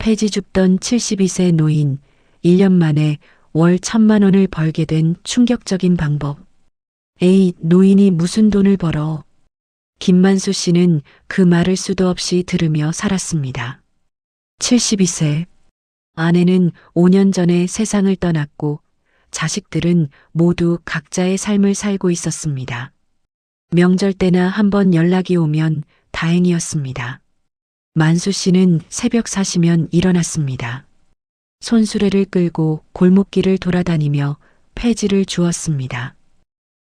폐지 줍던 72세 노인, 1년 만에 월 1,000만 원을 벌게 된 충격적인 방법. 에이, 노인이 무슨 돈을 벌어. 김만수 씨는 그 말을 수도 없이 들으며 살았습니다. 72세. 아내는 5년 전에 세상을 떠났고 자식들은 모두 각자의 삶을 살고 있었습니다. 명절 때나 한번 연락이 오면 다행이었습니다. 만수 씨는 새벽 4시면 일어났습니다. 손수레를 끌고 골목길을 돌아다니며 폐지를 주었습니다.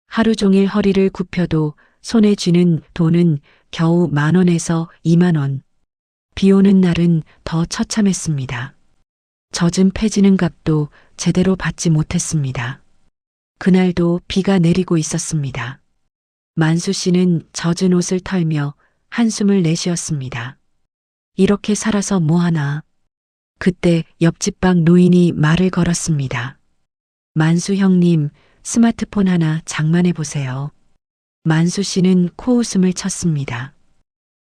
하루 종일 허리를 굽혀도 손에 쥐는 돈은 겨우 10,000원에서 20,000원. 비 오는 날은 더 처참했습니다. 젖은 폐지는 값도 제대로 받지 못했습니다. 그날도 비가 내리고 있었습니다. 만수 씨는 젖은 옷을 털며 한숨을 내쉬었습니다. 이렇게 살아서 뭐하나. 그때 옆집 방 노인이 말을 걸었습니다. 만수 형님, 스마트폰 하나 장만해 보세요. 만수 씨는 코웃음을 쳤습니다.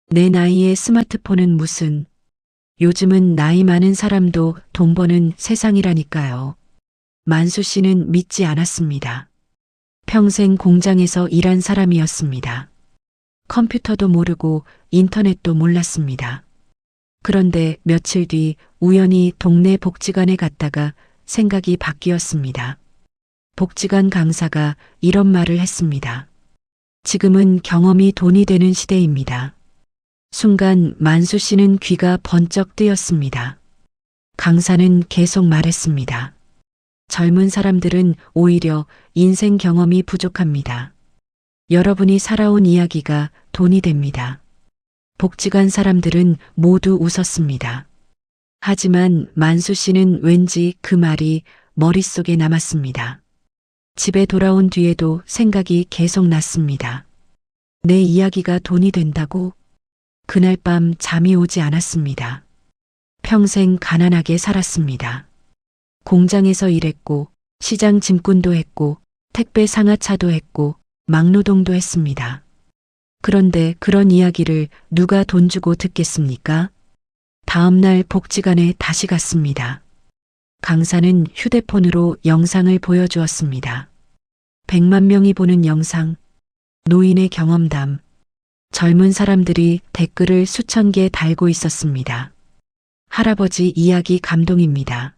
내 나이에 스마트폰은 무슨. 요즘은 나이 많은 사람도 돈 버는 세상이라니까요. 만수 씨는 믿지 않았습니다. 평생 공장에서 일한 사람이었습니다. 컴퓨터도 모르고 인터넷도 몰랐습니다. 그런데 며칠 뒤 우연히 동네 복지관에 갔다가 생각이 바뀌었습니다. 복지관 강사가 이런 말을 했습니다. 지금은 경험이 돈이 되는 시대입니다. 순간 만수 씨는 귀가 번쩍 뜨였습니다. 강사는 계속 말했습니다. 젊은 사람들은 오히려 인생 경험이 부족합니다. 여러분이 살아온 이야기가 돈이 됩니다. 복지관 사람들은 모두 웃었습니다. 하지만 만수 씨는 왠지 그 말이 머릿속에 남았습니다. 집에 돌아온 뒤에도 생각이 계속 났습니다. 내 이야기가 돈이 된다고? 그날 밤 잠이 오지 않았습니다. 평생 가난하게 살았습니다. 공장에서 일했고, 시장 짐꾼도 했고, 택배 상하차도 했고, 막노동도 했습니다. 그런데 그런 이야기를 누가 돈 주고 듣겠습니까? 다음 날 복지관에 다시 갔습니다. 강사는 휴대폰으로 영상을 보여주었습니다. 100만 명이 보는 영상, 노인의 경험담, 젊은 사람들이 댓글을 수천 개 달고 있었습니다. 할아버지 이야기 감동입니다.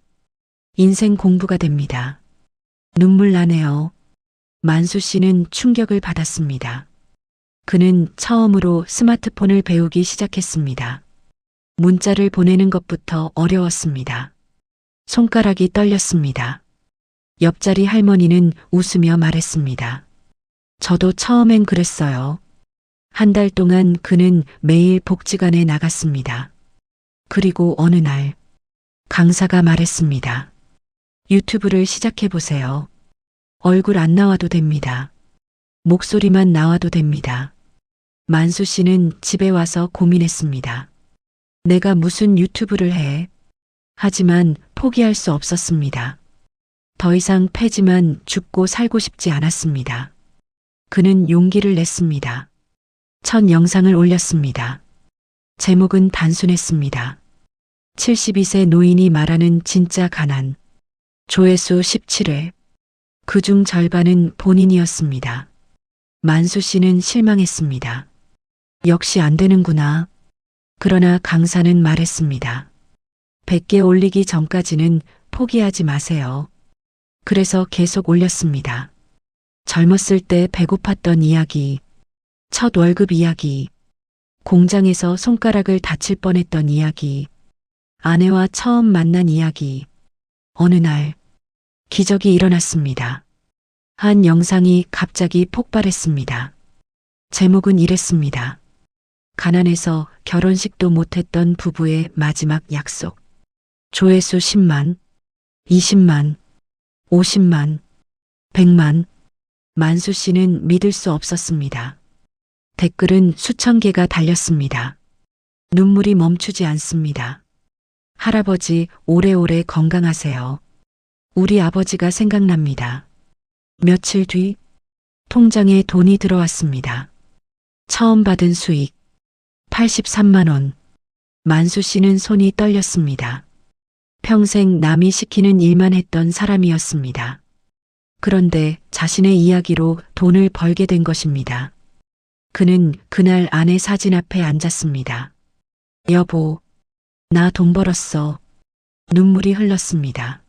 인생 공부가 됩니다. 눈물 나네요. 만수 씨는 충격을 받았습니다. 그는 처음으로 스마트폰을 배우기 시작했습니다. 문자를 보내는 것부터 어려웠습니다. 손가락이 떨렸습니다. 옆자리 할머니는 웃으며 말했습니다. 저도 처음엔 그랬어요. 한 달 동안 그는 매일 복지관에 나갔습니다. 그리고 어느 날 강사가 말했습니다. 유튜브를 시작해보세요. 얼굴 안 나와도 됩니다. 목소리만 나와도 됩니다. 만수 씨는 집에 와서 고민했습니다. 내가 무슨 유튜브를 해? 하지만 포기할 수 없었습니다. 더 이상 폐지만 죽고 살고 싶지 않았습니다. 그는 용기를 냈습니다. 첫 영상을 올렸습니다. 제목은 단순했습니다. 72세 노인이 말하는 진짜 가난. 조회수 17회. 그중 절반은 본인이었습니다. 만수 씨는 실망했습니다. 역시 안 되는구나. 그러나 강사는 말했습니다. 100개 올리기 전까지는 포기하지 마세요. 그래서 계속 올렸습니다. 젊었을 때 배고팠던 이야기, 첫 월급 이야기, 공장에서 손가락을 다칠 뻔했던 이야기, 아내와 처음 만난 이야기. 어느 날 기적이 일어났습니다. 한 영상이 갑자기 폭발했습니다. 제목은 이랬습니다. 가난해서 결혼식도 못했던 부부의 마지막 약속. 조회수 10만, 20만, 50만, 100만. 만수 씨는 믿을 수 없었습니다. 댓글은 수천 개가 달렸습니다. 눈물이 멈추지 않습니다. 할아버지 오래오래 건강하세요. 우리 아버지가 생각납니다. 며칠 뒤 통장에 돈이 들어왔습니다. 처음 받은 수익 83만 원. 만수 씨는 손이 떨렸습니다. 평생 남이 시키는 일만 했던 사람이었습니다. 그런데 자신의 이야기로 돈을 벌게 된 것입니다. 그는 그날 아내 사진 앞에 앉았습니다. 여보, 나 돈 벌었어. 눈물이 흘렀습니다.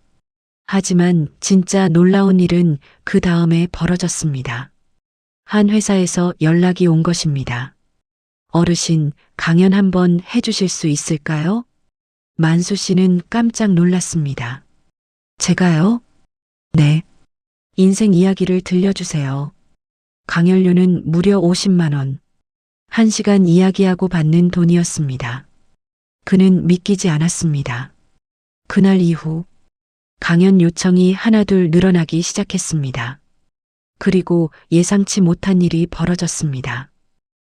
하지만 진짜 놀라운 일은 그 다음에 벌어졌습니다. 한 회사에서 연락이 온 것입니다. 어르신, 강연 한번 해주실 수 있을까요? 만수 씨는 깜짝 놀랐습니다. 제가요? 네. 인생 이야기를 들려주세요. 강연료는 무려 50만 원. 1시간 이야기하고 받는 돈이었습니다. 그는 믿기지 않았습니다. 그날 이후 강연 요청이 하나둘 늘어나기 시작했습니다. 그리고 예상치 못한 일이 벌어졌습니다.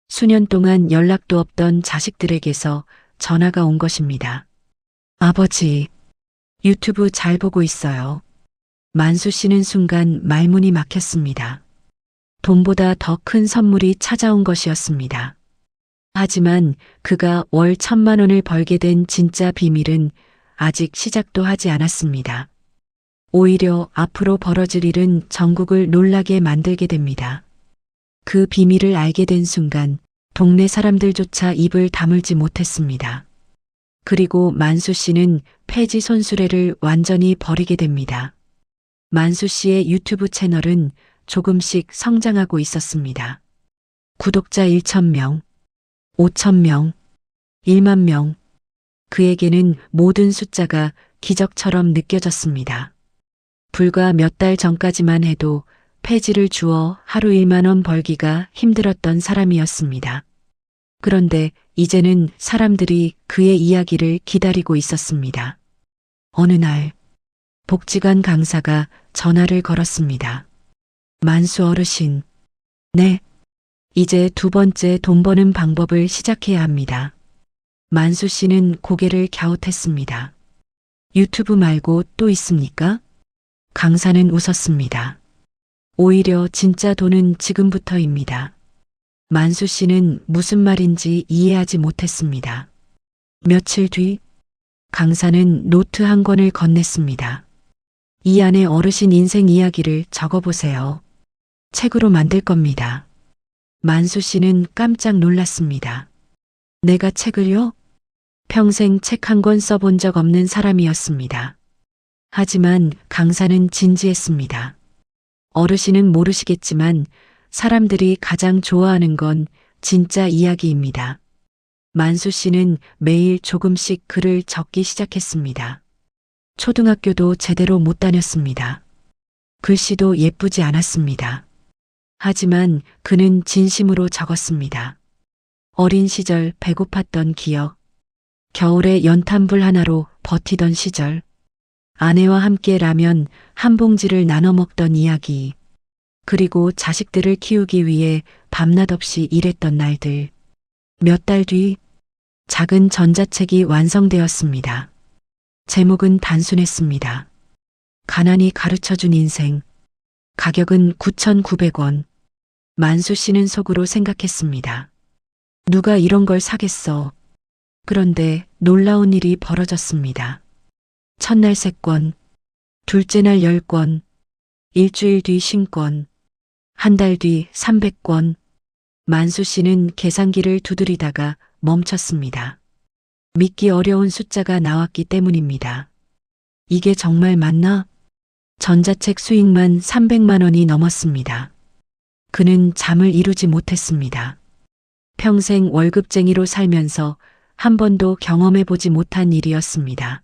수년 동안 연락도 없던 자식들에게서 전화가 온 것입니다. 아버지, 유튜브 잘 보고 있어요. 만수 씨는 순간 말문이 막혔습니다. 돈보다 더 큰 선물이 찾아온 것이었습니다. 하지만 그가 월 1,000만 원을 벌게 된 진짜 비밀은 아직 시작도 하지 않았습니다. 오히려 앞으로 벌어질 일은 전국을 놀라게 만들게 됩니다. 그 비밀을 알게 된 순간 동네 사람들조차 입을 다물지 못했습니다. 그리고 만수 씨는 폐지 손수레를 완전히 버리게 됩니다. 만수 씨의 유튜브 채널은 조금씩 성장하고 있었습니다. 구독자 1,000명, 5,000명, 1만 명. 그에게는 모든 숫자가 기적처럼 느껴졌습니다. 불과 몇 달 전까지만 해도 폐지를 주어 하루 1만 원 벌기가 힘들었던 사람이었습니다. 그런데 이제는 사람들이 그의 이야기를 기다리고 있었습니다. 어느 날 복지관 강사가 전화를 걸었습니다. 만수 어르신. 네. 이제 두 번째 돈 버는 방법을 시작해야 합니다. 만수 씨는 고개를 갸웃했습니다. 유튜브 말고 또 있습니까? 강사는 웃었습니다. 오히려 진짜 돈은 지금부터입니다. 만수 씨는 무슨 말인지 이해하지 못했습니다. 며칠 뒤 강사는 노트 한 권을 건넸습니다. 이 안에 어르신 인생 이야기를 적어보세요. 책으로 만들 겁니다. 만수 씨는 깜짝 놀랐습니다. 내가 책을요? 평생 책 한 권 써본 적 없는 사람이었습니다. 하지만 강사는 진지했습니다. 어르신은 모르시겠지만 사람들이 가장 좋아하는 건 진짜 이야기입니다. 만수 씨는 매일 조금씩 글을 적기 시작했습니다. 초등학교도 제대로 못 다녔습니다. 글씨도 예쁘지 않았습니다. 하지만 그는 진심으로 적었습니다. 어린 시절 배고팠던 기억, 겨울에 연탄불 하나로 버티던 시절, 아내와 함께 라면 한 봉지를 나눠 먹던 이야기, 그리고 자식들을 키우기 위해 밤낮 없이 일했던 날들. 몇 달 뒤 작은 전자책이 완성되었습니다. 제목은 단순했습니다. 가난이 가르쳐준 인생. 가격은 9,900원. 만수 씨는 속으로 생각했습니다. 누가 이런 걸 사겠어. 그런데 놀라운 일이 벌어졌습니다. 첫날 3권, 둘째 날 10권, 일주일 뒤 50권, 한 달 뒤 300권. 만수 씨는 계산기를 두드리다가 멈췄습니다. 믿기 어려운 숫자가 나왔기 때문입니다. 이게 정말 맞나? 전자책 수익만 300만 원이 넘었습니다. 그는 잠을 이루지 못했습니다. 평생 월급쟁이로 살면서 한 번도 경험해보지 못한 일이었습니다.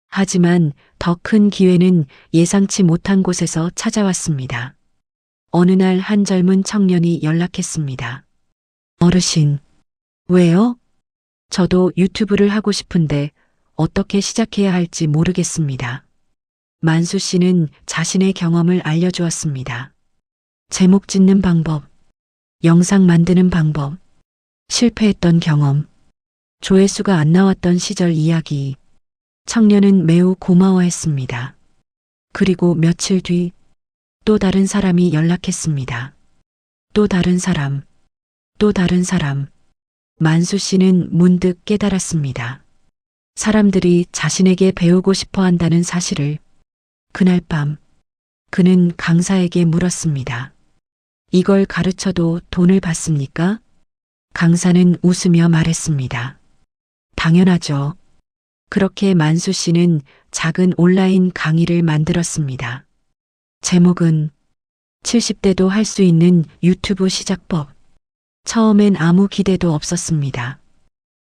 하지만 더 큰 기회는 예상치 못한 곳에서 찾아왔습니다. 어느 날 한 젊은 청년이 연락했습니다. 어르신, 왜요? 저도 유튜브를 하고 싶은데 어떻게 시작해야 할지 모르겠습니다. 만수 씨는 자신의 경험을 알려주었습니다. 제목 짓는 방법, 영상 만드는 방법, 실패했던 경험, 조회수가 안 나왔던 시절 이야기. 청년은 매우 고마워했습니다. 그리고 며칠 뒤 또 다른 사람이 연락했습니다. 또 다른 사람, 또 다른 사람. 만수 씨는 문득 깨달았습니다. 사람들이 자신에게 배우고 싶어 한다는 사실을. 그날 밤 그는 강사에게 물었습니다. 이걸 가르쳐도 돈을 받습니까? 강사는 웃으며 말했습니다. 당연하죠. 그렇게 만수 씨는 작은 온라인 강의를 만들었습니다. 제목은 70대도 할 수 있는 유튜브 시작법. 처음엔 아무 기대도 없었습니다.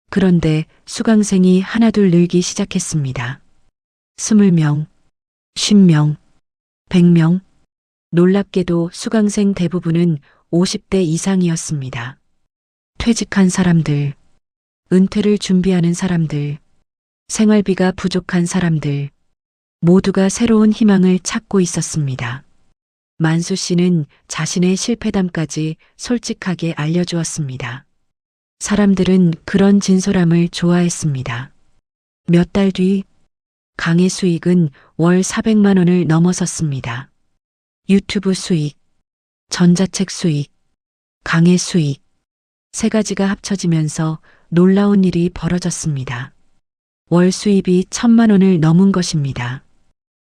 그런데 수강생이 하나둘 늘기 시작했습니다. 20명, 50명, 100명. 놀랍게도 수강생 대부분은 50대 이상이었습니다. 퇴직한 사람들, 은퇴를 준비하는 사람들, 생활비가 부족한 사람들, 모두가 새로운 희망을 찾고 있었습니다. 만수 씨는 자신의 실패담까지 솔직하게 알려주었습니다. 사람들은 그런 진솔함을 좋아했습니다. 몇 달 뒤 강의 수익은 월 400만 원을 넘어섰습니다. 유튜브 수익, 전자책 수익, 강의 수익, 세 가지가 합쳐지면서 놀라운 일이 벌어졌습니다. 월 수입이 1,000만 원을 넘은 것입니다.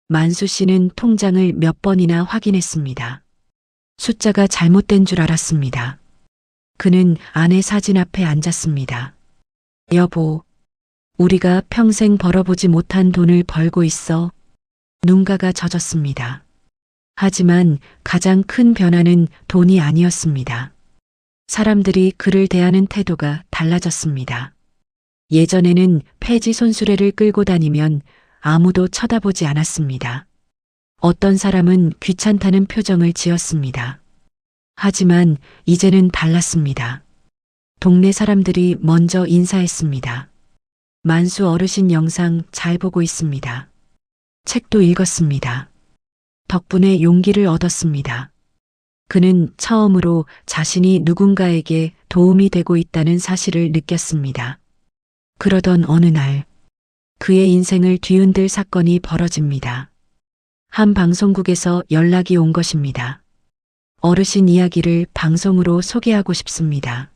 만수 씨는 통장을 몇 번이나 확인했습니다. 숫자가 잘못된 줄 알았습니다. 그는 아내 사진 앞에 앉았습니다. 여보, 우리가 평생 벌어보지 못한 돈을 벌고 있어. 눈가가 젖었습니다. 하지만 가장 큰 변화는 돈이 아니었습니다. 사람들이 그를 대하는 태도가 달라졌습니다. 예전에는 폐지 손수레를 끌고 다니면 아무도 쳐다보지 않았습니다. 어떤 사람은 귀찮다는 표정을 지었습니다. 하지만 이제는 달랐습니다. 동네 사람들이 먼저 인사했습니다. 만수 어르신 영상 잘 보고 있습니다. 책도 읽었습니다. 덕분에 용기를 얻었습니다. 그는 처음으로 자신이 누군가에게 도움이 되고 있다는 사실을 느꼈습니다. 그러던 어느 날 그의 인생을 뒤흔들 사건이 벌어집니다. 한 방송국에서 연락이 온 것입니다. 어르신 이야기를 방송으로 소개하고 싶습니다.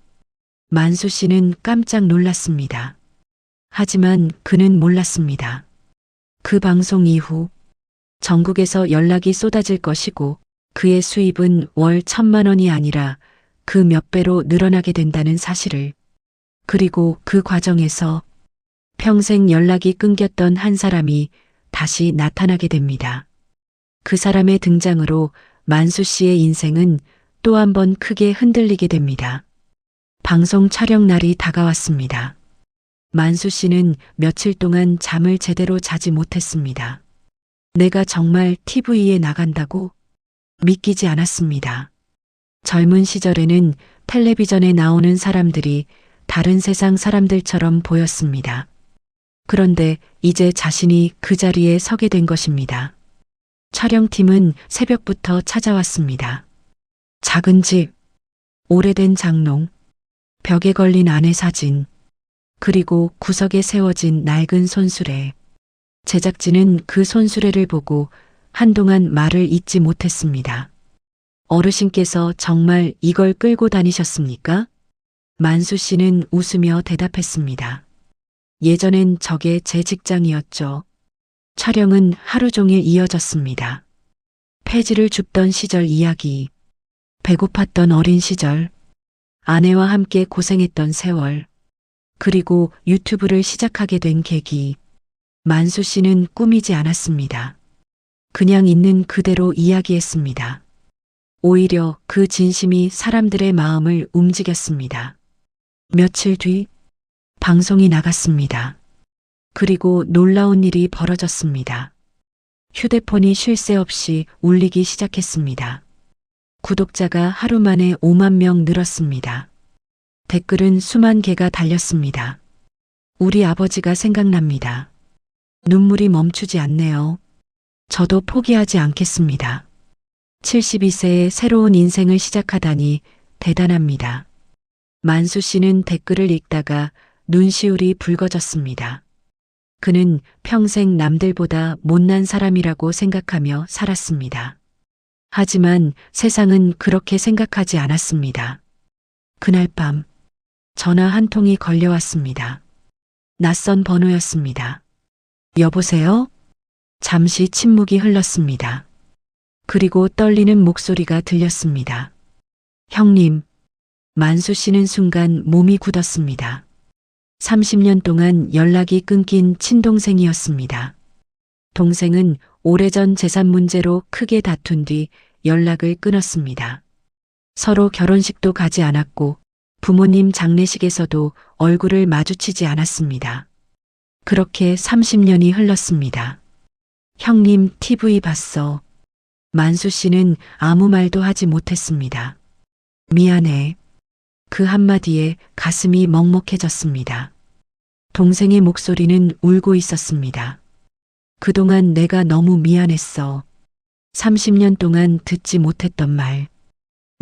만수 씨는 깜짝 놀랐습니다. 하지만 그는 몰랐습니다. 그 방송 이후 전국에서 연락이 쏟아질 것이고 그의 수입은 월 1,000만 원이 아니라 그 몇 배로 늘어나게 된다는 사실을. 그리고 그 과정에서 평생 연락이 끊겼던 한 사람이 다시 나타나게 됩니다. 그 사람의 등장으로 만수 씨의 인생은 또 한 번 크게 흔들리게 됩니다. 방송 촬영 날이 다가왔습니다. 만수 씨는 며칠 동안 잠을 제대로 자지 못했습니다. 내가 정말 TV에 나간다고? 믿기지 않았습니다. 젊은 시절에는 텔레비전에 나오는 사람들이 다른 세상 사람들처럼 보였습니다. 그런데 이제 자신이 그 자리에 서게 된 것입니다. 촬영팀은 새벽부터 찾아왔습니다. 작은 집, 오래된 장롱, 벽에 걸린 아내 사진, 그리고 구석에 세워진 낡은 손수레. 제작진은 그 손수레를 보고 한동안 말을 잇지 못했습니다. 어르신께서 정말 이걸 끌고 다니셨습니까? 만수 씨는 웃으며 대답했습니다. 예전엔 저게 제 직장이었죠. 촬영은 하루 종일 이어졌습니다. 폐지를 줍던 시절 이야기, 배고팠던 어린 시절, 아내와 함께 고생했던 세월, 그리고 유튜브를 시작하게 된 계기. 만수 씨는 꾸미지 않았습니다. 그냥 있는 그대로 이야기했습니다. 오히려 그 진심이 사람들의 마음을 움직였습니다. 며칠 뒤 방송이 나갔습니다. 그리고 놀라운 일이 벌어졌습니다. 휴대폰이 쉴 새 없이 울리기 시작했습니다. 구독자가 하루 만에 5만 명 늘었습니다. 댓글은 수만 개가 달렸습니다. 우리 아버지가 생각납니다. 눈물이 멈추지 않네요. 저도 포기하지 않겠습니다. 72세의 새로운 인생을 시작하다니 대단합니다. 만수 씨는 댓글을 읽다가 눈시울이 붉어졌습니다. 그는 평생 남들보다 못난 사람이라고 생각하며 살았습니다. 하지만 세상은 그렇게 생각하지 않았습니다. 그날 밤 전화 한 통이 걸려왔습니다. 낯선 번호였습니다. 여보세요? 잠시 침묵이 흘렀습니다. 그리고 떨리는 목소리가 들렸습니다. 형님. 만수 씨는 순간 몸이 굳었습니다. 30년 동안 연락이 끊긴 친동생이었습니다. 동생은 오래전 재산 문제로 크게 다툰 뒤 연락을 끊었습니다. 서로 결혼식도 가지 않았고 부모님 장례식에서도 얼굴을 마주치지 않았습니다. 그렇게 30년이 흘렀습니다. 형님 TV 봤어. 만수 씨는 아무 말도 하지 못했습니다. 미안해. 그 한마디에 가슴이 먹먹해졌습니다. 동생의 목소리는 울고 있었습니다. 그동안 내가 너무 미안했어. 30년 동안 듣지 못했던 말.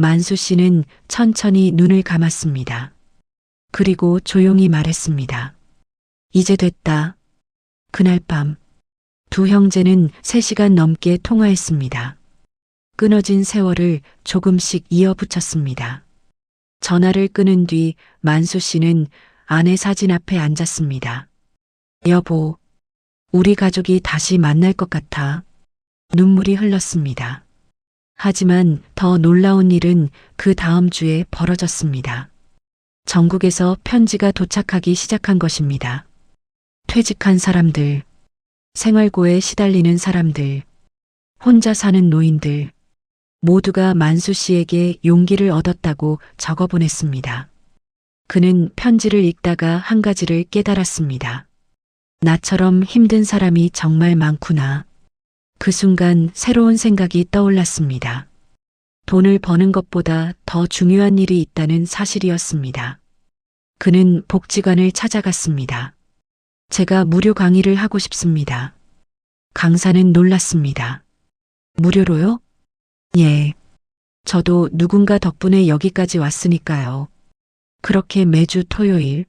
만수 씨는 천천히 눈을 감았습니다. 그리고 조용히 말했습니다. 이제 됐다. 그날 밤 두 형제는 3시간 넘게 통화했습니다. 끊어진 세월을 조금씩 이어붙였습니다. 전화를 끊은 뒤 만수 씨는 아내 사진 앞에 앉았습니다. 여보, 우리 가족이 다시 만날 것 같아. 눈물이 흘렀습니다. 하지만 더 놀라운 일은 그 다음 주에 벌어졌습니다. 전국에서 편지가 도착하기 시작한 것입니다. 퇴직한 사람들, 생활고에 시달리는 사람들, 혼자 사는 노인들, 모두가 만수 씨에게 용기를 얻었다고 적어 보냈습니다. 그는 편지를 읽다가 한 가지를 깨달았습니다. 나처럼 힘든 사람이 정말 많구나. 그 순간 새로운 생각이 떠올랐습니다. 돈을 버는 것보다 더 중요한 일이 있다는 사실이었습니다. 그는 복지관을 찾아갔습니다. 제가 무료 강의를 하고 싶습니다. 강사는 놀랐습니다. 무료로요? 예. 저도 누군가 덕분에 여기까지 왔으니까요. 그렇게 매주 토요일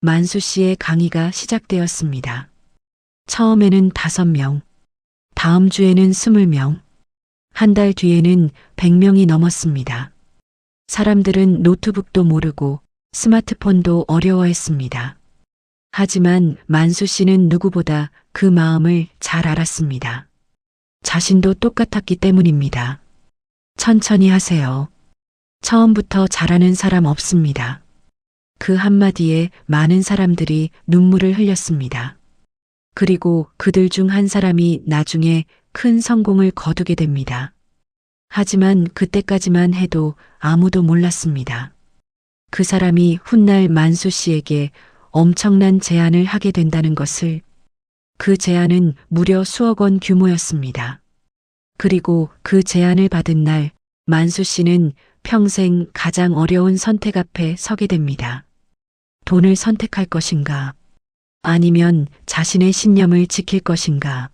만수 씨의 강의가 시작되었습니다. 처음에는 5명, 다음 주에는 20명, 한 달 뒤에는 100명이 넘었습니다. 사람들은 노트북도 모르고 스마트폰도 어려워했습니다. 하지만 만수 씨는 누구보다 그 마음을 잘 알았습니다. 자신도 똑같았기 때문입니다. 천천히 하세요. 처음부터 잘하는 사람 없습니다. 그 한마디에 많은 사람들이 눈물을 흘렸습니다. 그리고 그들 중 한 사람이 나중에 큰 성공을 거두게 됩니다. 하지만 그때까지만 해도 아무도 몰랐습니다. 그 사람이 훗날 만수 씨에게 엄청난 제안을 하게 된다는 것을. 그 제안은 무려 수억 원 규모였습니다. 그리고 그 제안을 받은 날 만수 씨는 평생 가장 어려운 선택 앞에 서게 됩니다. 돈을 선택할 것인가? 아니면 자신의 신념을 지킬 것인가?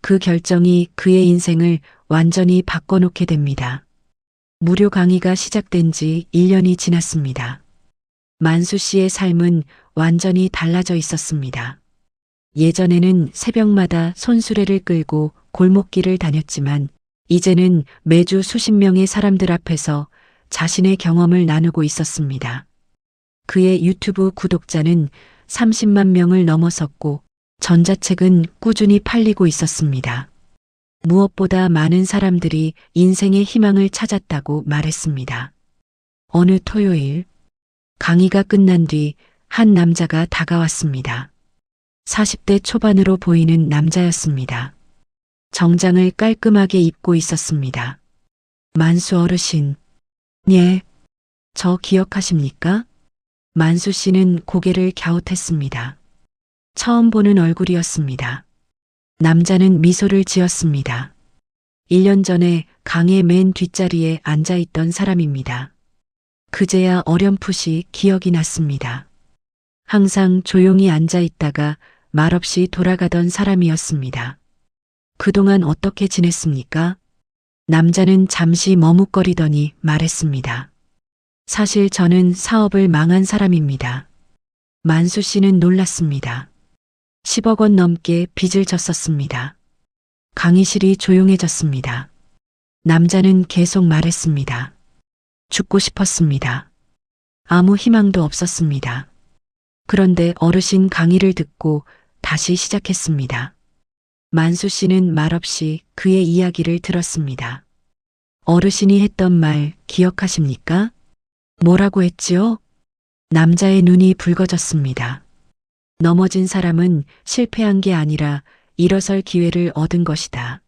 그 결정이 그의 인생을 완전히 바꿔놓게 됩니다. 무료 강의가 시작된 지 1년이 지났습니다. 만수 씨의 삶은 완전히 달라져 있었습니다. 예전에는 새벽마다 손수레를 끌고 골목길을 다녔지만 이제는 매주 수십 명의 사람들 앞에서 자신의 경험을 나누고 있었습니다. 그의 유튜브 구독자는 30만 명을 넘어섰고 전자책은 꾸준히 팔리고 있었습니다. 무엇보다 많은 사람들이 인생의 희망을 찾았다고 말했습니다. 어느 토요일 강의가 끝난 뒤 한 남자가 다가왔습니다. 40대 초반으로 보이는 남자였습니다. 정장을 깔끔하게 입고 있었습니다. 만수 어르신. 예. 저 기억하십니까? 만수 씨는 고개를 갸웃했습니다. 처음 보는 얼굴이었습니다. 남자는 미소를 지었습니다. 1년 전에 강의 맨 뒷자리에 앉아있던 사람입니다. 그제야 어렴풋이 기억이 났습니다. 항상 조용히 앉아있다가 말없이 돌아가던 사람이었습니다. 그동안 어떻게 지냈습니까? 남자는 잠시 머뭇거리더니 말했습니다. 사실 저는 사업을 망한 사람입니다. 만수 씨는 놀랐습니다. 10억 원 넘게 빚을 졌었습니다. 강의실이 조용해졌습니다. 남자는 계속 말했습니다. 죽고 싶었습니다. 아무 희망도 없었습니다. 그런데 어르신 강의를 듣고 다시 시작했습니다. 만수 씨는 말없이 그의 이야기를 들었습니다. 어르신이 했던 말 기억하십니까? 뭐라고 했지요? 남자의 눈이 붉어졌습니다. 넘어진 사람은 실패한 게 아니라 일어설 기회를 얻은 것이다.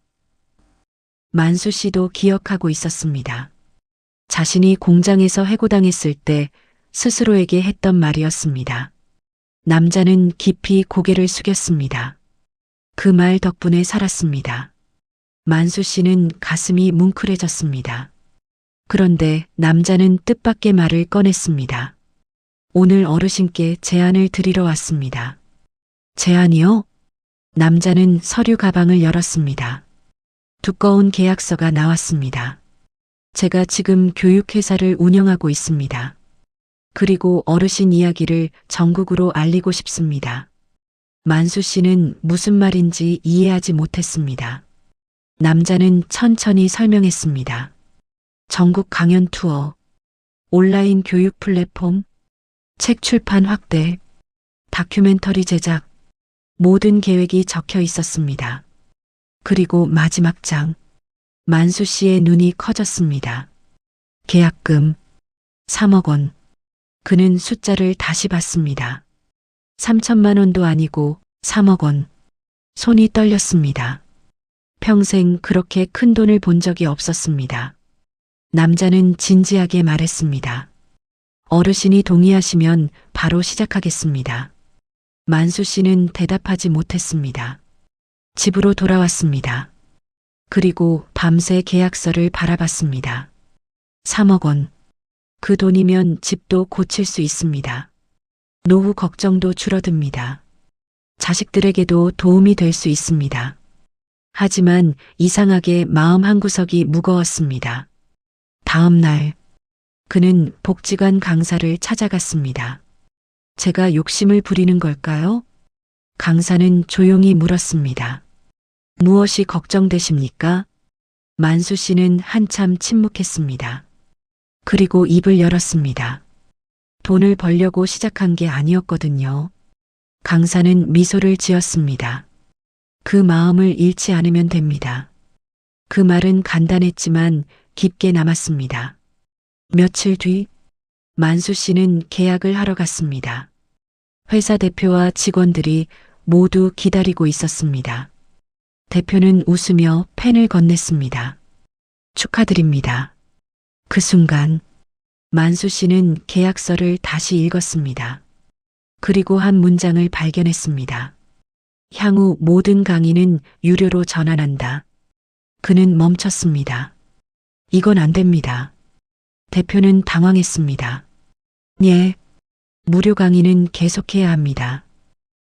만수 씨도 기억하고 있었습니다. 자신이 공장에서 해고당했을 때 스스로에게 했던 말이었습니다. 남자는 깊이 고개를 숙였습니다. 그 말 덕분에 살았습니다. 만수 씨는 가슴이 뭉클해졌습니다. 그런데 남자는 뜻밖의 말을 꺼냈습니다. 오늘 어르신께 제안을 드리러 왔습니다. 제안이요? 남자는 서류 가방을 열었습니다. 두꺼운 계약서가 나왔습니다. 제가 지금 교육회사를 운영하고 있습니다. 그리고 어르신 이야기를 전국으로 알리고 싶습니다. 만수 씨는 무슨 말인지 이해하지 못했습니다. 남자는 천천히 설명했습니다. 전국 강연 투어, 온라인 교육 플랫폼, 책 출판 확대, 다큐멘터리 제작, 모든 계획이 적혀 있었습니다. 그리고 마지막 장, 만수 씨의 눈이 커졌습니다. 계약금 3억 원. 그는 숫자를 다시 봤습니다. 3천만 원도 아니고 3억 원. 손이 떨렸습니다. 평생 그렇게 큰 돈을 본 적이 없었습니다. 남자는 진지하게 말했습니다. 어르신이 동의하시면 바로 시작하겠습니다. 만수 씨는 대답하지 못했습니다. 집으로 돌아왔습니다. 그리고 밤새 계약서를 바라봤습니다. 3억 원. 그 돈이면 집도 고칠 수 있습니다. 노후 걱정도 줄어듭니다. 자식들에게도 도움이 될 수 있습니다. 하지만 이상하게 마음 한구석이 무거웠습니다. 다음 날, 그는 복지관 강사를 찾아갔습니다. 제가 욕심을 부리는 걸까요? 강사는 조용히 물었습니다. 무엇이 걱정되십니까? 만수 씨는 한참 침묵했습니다. 그리고 입을 열었습니다. 돈을 벌려고 시작한 게 아니었거든요. 강사는 미소를 지었습니다. 그 마음을 잃지 않으면 됩니다. 그 말은 간단했지만 깊게 남았습니다. 며칠 뒤 만수 씨는 계약을 하러 갔습니다. 회사 대표와 직원들이 모두 기다리고 있었습니다. 대표는 웃으며 펜을 건넸습니다. 축하드립니다. 그 순간 만수 씨는 계약서를 다시 읽었습니다. 그리고 한 문장을 발견했습니다. 향후 모든 강의는 유료로 전환한다. 그는 멈췄습니다. 이건 안 됩니다. 대표는 당황했습니다. 예, 무료 강의는 계속해야 합니다.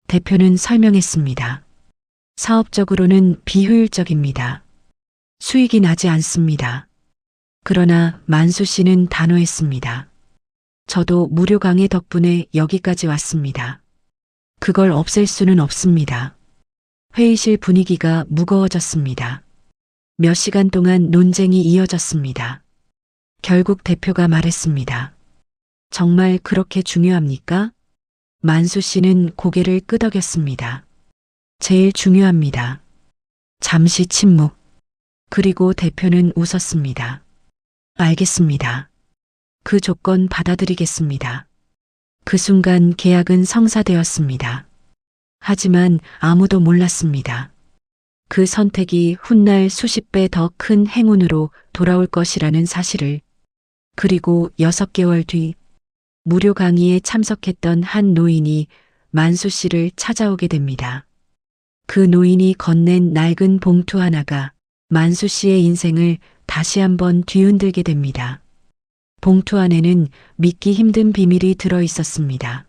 대표는 설명했습니다. 사업적으로는 비효율적입니다. 수익이 나지 않습니다. 그러나 만수 씨는 단호했습니다. 저도 무료 강의 덕분에 여기까지 왔습니다. 그걸 없앨 수는 없습니다. 회의실 분위기가 무거워졌습니다. 몇 시간 동안 논쟁이 이어졌습니다. 결국 대표가 말했습니다. 정말 그렇게 중요합니까? 만수 씨는 고개를 끄덕였습니다. 제일 중요합니다. 잠시 침묵. 그리고 대표는 웃었습니다. 알겠습니다. 그 조건 받아들이겠습니다. 그 순간 계약은 성사되었습니다. 하지만 아무도 몰랐습니다. 그 선택이 훗날 수십 배 더 큰 행운으로 돌아올 것이라는 사실을. 그리고 6개월 뒤 무료 강의에 참석했던 한 노인이 만수 씨를 찾아오게 됩니다. 그 노인이 건넨 낡은 봉투 하나가 만수 씨의 인생을 다시 한번 뒤흔들게 됩니다. 봉투 안에는 믿기 힘든 비밀이 들어 있었습니다.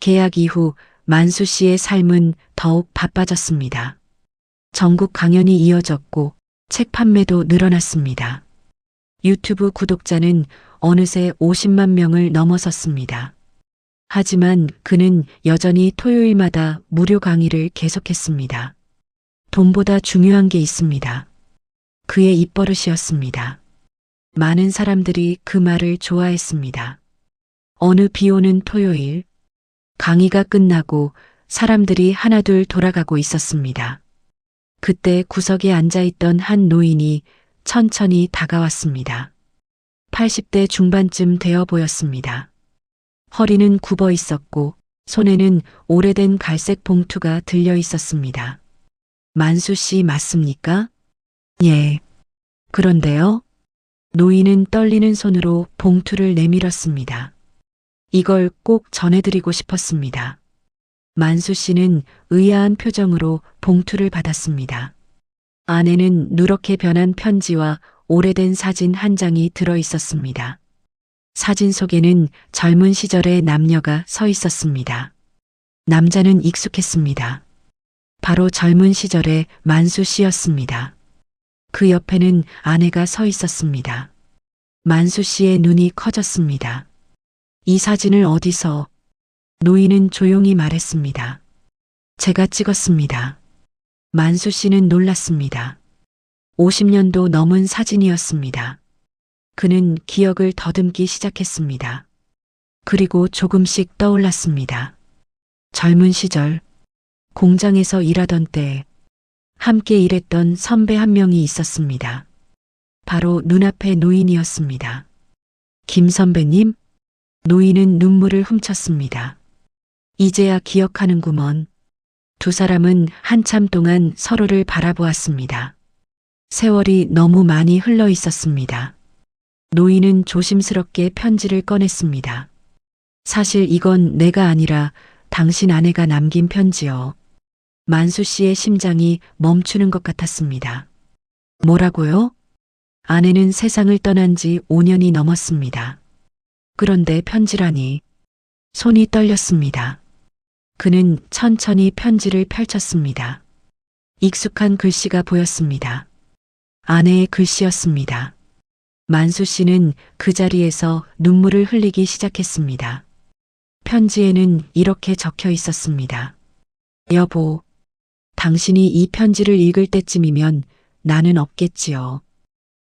계약 이후 만수 씨의 삶은 더욱 바빠졌습니다. 전국 강연이 이어졌고 책 판매도 늘어났습니다. 유튜브 구독자는 어느새 50만 명을 넘어섰습니다. 하지만 그는 여전히 토요일마다 무료 강의를 계속했습니다. 돈보다 중요한 게 있습니다. 그의 입버릇이었습니다. 많은 사람들이 그 말을 좋아했습니다. 어느 비 오는 토요일, 강의가 끝나고 사람들이 하나둘 돌아가고 있었습니다. 그때 구석에 앉아있던 한 노인이 천천히 다가왔습니다. 80대 중반쯤 되어 보였습니다. 허리는 굽어 있었고 손에는 오래된 갈색 봉투가 들려 있었습니다. 만수 씨 맞습니까? 예. 그런데요? 노인은 떨리는 손으로 봉투를 내밀었습니다. 이걸 꼭 전해드리고 싶었습니다. 만수 씨는 의아한 표정으로 봉투를 받았습니다. 안에는 누렇게 변한 편지와 오래된 사진 한 장이 들어 있었습니다. 사진 속에는 젊은 시절의 남녀가 서 있었습니다. 남자는 익숙했습니다. 바로 젊은 시절의 만수 씨였습니다. 그 옆에는 아내가 서 있었습니다. 만수 씨의 눈이 커졌습니다. 이 사진을 어디서? 노인은 조용히 말했습니다. 제가 찍었습니다. 만수 씨는 놀랐습니다. 50년도 넘은 사진이었습니다. 그는 기억을 더듬기 시작했습니다. 그리고 조금씩 떠올랐습니다. 젊은 시절, 공장에서 일하던 때 함께 일했던 선배 한 명이 있었습니다. 바로 눈앞의 노인이었습니다. 김 선배님? 노인은 눈물을 훔쳤습니다. 이제야 기억하는구먼. 두 사람은 한참 동안 서로를 바라보았습니다. 세월이 너무 많이 흘러 있었습니다. 노인은 조심스럽게 편지를 꺼냈습니다. 사실 이건 내가 아니라 당신 아내가 남긴 편지요. 만수 씨의 심장이 멈추는 것 같았습니다. 뭐라고요? 아내는 세상을 떠난 지 5년이 넘었습니다. 그런데 편지라니. 손이 떨렸습니다. 그는 천천히 편지를 펼쳤습니다. 익숙한 글씨가 보였습니다. 아내의 글씨였습니다. 만수 씨는 그 자리에서 눈물을 흘리기 시작했습니다. 편지에는 이렇게 적혀 있었습니다. 여보, 당신이 이 편지를 읽을 때쯤이면 나는 없겠지요.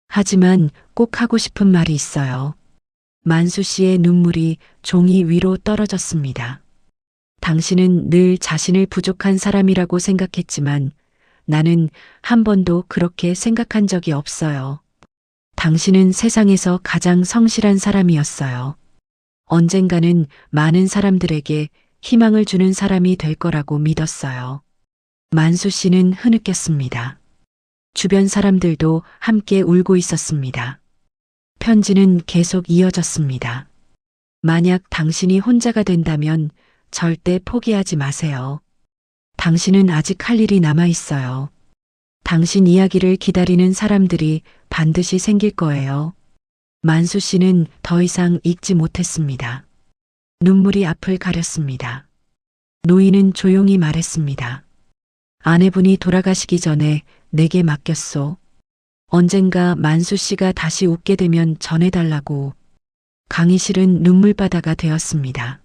하지만 꼭 하고 싶은 말이 있어요. 만수 씨의 눈물이 종이 위로 떨어졌습니다. 당신은 늘 자신을 부족한 사람이라고 생각했지만 나는 한 번도 그렇게 생각한 적이 없어요. 당신은 세상에서 가장 성실한 사람이었어요. 언젠가는 많은 사람들에게 희망을 주는 사람이 될 거라고 믿었어요. 만수 씨는 흐느꼈습니다. 주변 사람들도 함께 울고 있었습니다. 편지는 계속 이어졌습니다. 만약 당신이 혼자가 된다면 절대 포기하지 마세요. 당신은 아직 할 일이 남아 있어요. 당신 이야기를 기다리는 사람들이 반드시 생길 거예요. 만수 씨는 더 이상 읽지 못했습니다. 눈물이 앞을 가렸습니다. 노인은 조용히 말했습니다. 아내분이 돌아가시기 전에 내게 맡겼소. 언젠가 만수 씨가 다시 웃게 되면 전해달라고. 강의실은 눈물바다가 되었습니다.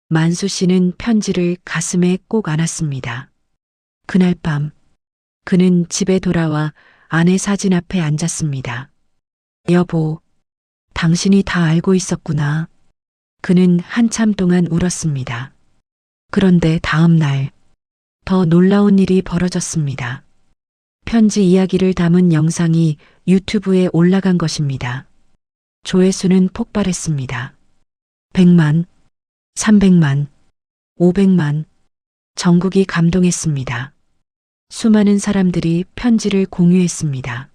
만수 씨는 편지를 가슴에 꼭 안았습니다. 그날 밤, 그는 집에 돌아와 아내 사진 앞에 앉았습니다. 여보, 당신이 다 알고 있었구나. 그는 한참 동안 울었습니다. 그런데 다음 날, 더 놀라운 일이 벌어졌습니다. 편지 이야기를 담은 영상이 유튜브에 올라간 것입니다. 조회수는 폭발했습니다. 100만, 300만, 500만, 전국이 감동했습니다. 수많은 사람들이 편지를 공유했습니다.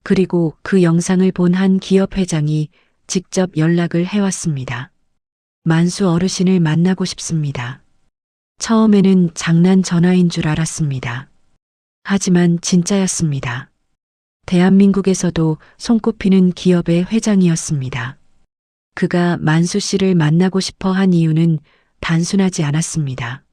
그리고 그 영상을 본 한 기업 회장이 직접 연락을 해왔습니다. 만수 어르신을 만나고 싶습니다. 처음에는 장난 전화인 줄 알았습니다. 하지만 진짜였습니다. 대한민국에서도 손꼽히는 기업의 회장이었습니다. 그가 만수 씨를 만나고 싶어 한 이유는 단순하지 않았습니다.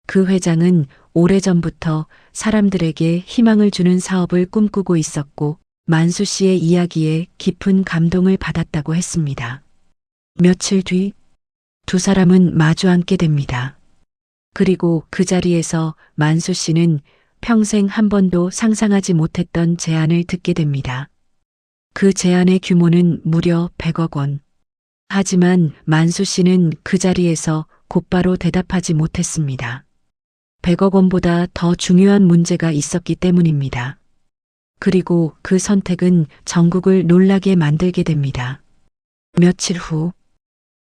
그 회장은 오래전부터 사람들에게 희망을 주는 사업을 꿈꾸고 있었고 만수 씨의 이야기에 깊은 감동을 받았다고 했습니다. 며칠 뒤 두 사람은 마주 앉게 됩니다. 그리고 그 자리에서 만수 씨는 평생 한 번도 상상하지 못했던 제안을 듣게 됩니다. 그 제안의 규모는 무려 100억 원. 하지만 만수 씨는 그 자리에서 곧바로 대답하지 못했습니다. 100억 원보다 더 중요한 문제가 있었기 때문입니다. 그리고 그 선택은 전국을 놀라게 만들게 됩니다. 며칠 후